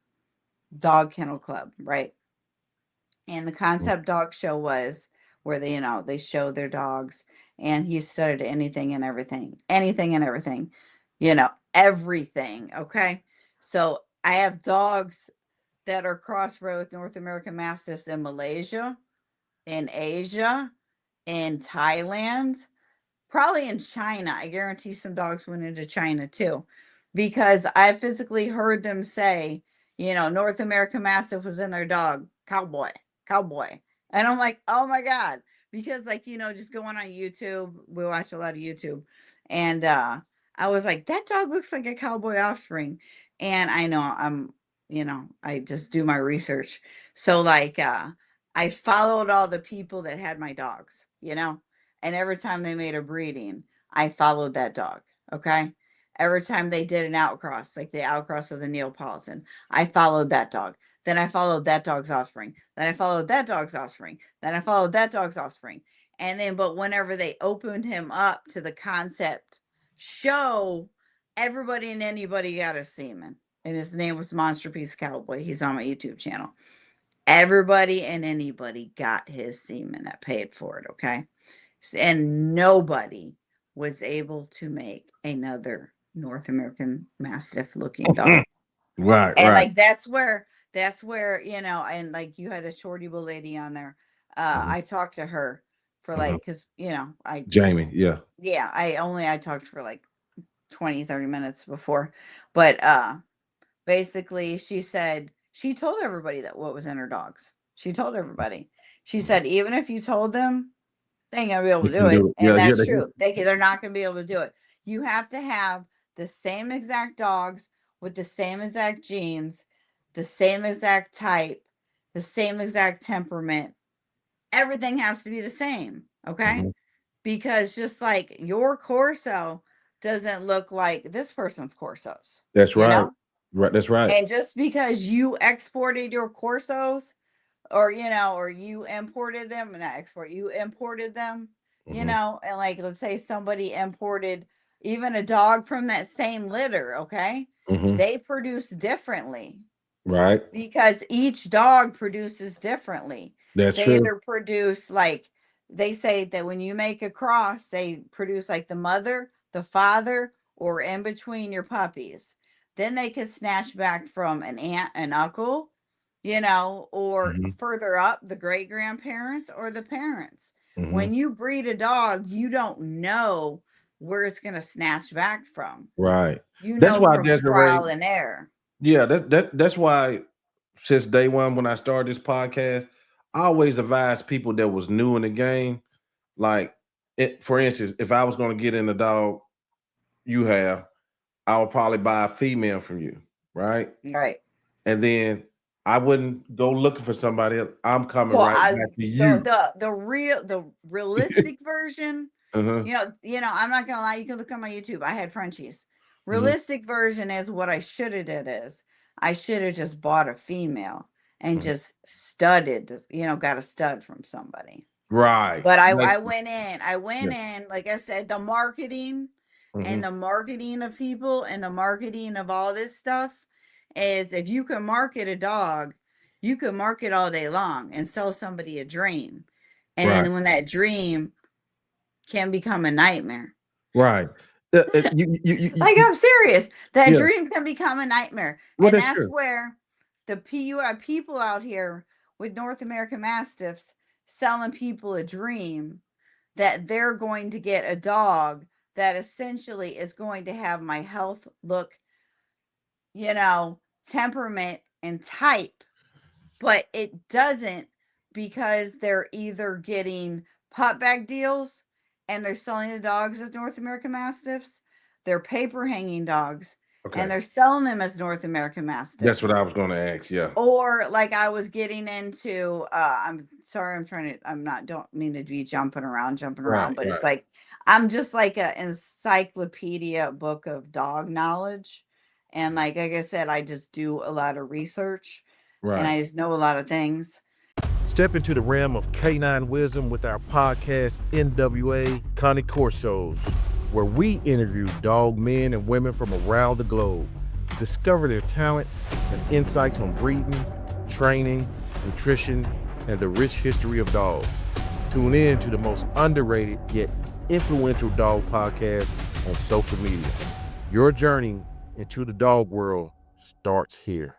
Dog Kennel Club, right? And the Concept Dog Show was where they showed their dogs, and he studied anything and everything, everything. Okay, so I have dogs that are crossbred with North American Mastiffs in Malaysia, in Asia, in Thailand. Probably in China. I guarantee some dogs went into China too, because I physically heard them say, North American Mastiff was in their dog, Cowboy, Cowboy. And I'm like, oh my God. Because, just going on YouTube, we watch a lot of YouTube. And I was like, that dog looks like a cowboy offspring. And I know I just do my research. So, I followed all the people that had my dogs, and every time they made a breeding, I followed that dog. Okay. Every time they did an outcross, like the outcross of the Neapolitan, I followed that dog. Then I followed that dog's offspring. Then I followed that dog's offspring. Then I followed that dog's offspring. And then, but whenever they opened him up to the concept show, everybody and anybody got a semen. And his name was Monsterpiece Cowboy. He's on my YouTube channel. Everybody and anybody got his semen that paid for it. Okay. And nobody was able to make another North American Mastiff looking dog. Right. And that's where, and like you had the shorty bull lady on there. I talked to her for because, Jamie. Yeah. I talked for like 20, 30 minutes before. But basically she said, she told everybody that what was in her dogs. She told everybody. She said, even if you told them, they ain't gonna be able to do it. And that's true. They're not gonna be able to do it. You have to have the same exact dogs with the same exact genes, the same exact type, the same exact temperament. Everything has to be the same. Okay. Because just like your Corso doesn't look like this person's Corsos. That's right. Right. That's right. And just because you exported your Corsos, or you imported them, not export, you imported them, and like, let's say somebody imported even a dog from that same litter, okay, they produce differently, Right. because each dog produces differently. That's They true. either produce, like, they say that when you make a cross, they produce like the mother, the father, or in between your puppies. Then they can snatch back from an aunt and uncle, or further up, the great grandparents or the parents. When you breed a dog, you don't know where it's going to snatch back from. Right. That's why from Desiree, trial and error. Yeah, that's why since day one when I started this podcast, I always advise people that was new in the game. Like, for instance, if I was going to get in a dog you have, I would probably buy a female from you, right? Right. and then I wouldn't go looking for somebody else. I'm coming Well, right back to you. the realistic version, Uh-huh. you know, I'm not gonna lie, you can look on my YouTube. I had Frenchies. Mm-hmm. Realistic version is what I should have did is I should have just bought a female and Mm-hmm. just studded, you know, got a stud from somebody. Right. But I Like, went in, like I said, the marketing mhm. and the marketing of people and the marketing of all this stuff is if you can market a dog, you can market all day long and sell somebody a dream. And Right. then when that dream can become a nightmare. Right. Like, I'm serious. That Yeah. dream can become a nightmare. Well, And that's that's true. where the PUI people out here with North American Mastiffs selling people a dream that they're going to get a dog that essentially is going to have my health, look, you know, temperament and type, but it doesn't, because they're either getting pup bag deals and they're selling the dogs as North American Mastiffs, they're paper hanging dogs, Okay. and they're selling them as North American Mastiffs. That's what I was going to ask. Yeah. Or like I was getting into, I'm sorry, don't mean to be jumping around, Right, but it's right. like, I'm just like an encyclopedia book of dog knowledge. And like I said, I just do a lot of research and Right. I just know a lot of things. Step into the realm of canine wisdom with our podcast, NWA Cane Corso, where we interview dog men and women from around the globe. Discover their talents and insights on breeding, training, nutrition, and the rich history of dogs. Tune in to the most underrated yet influential dog podcast on social media. Your journey into the dog world starts here.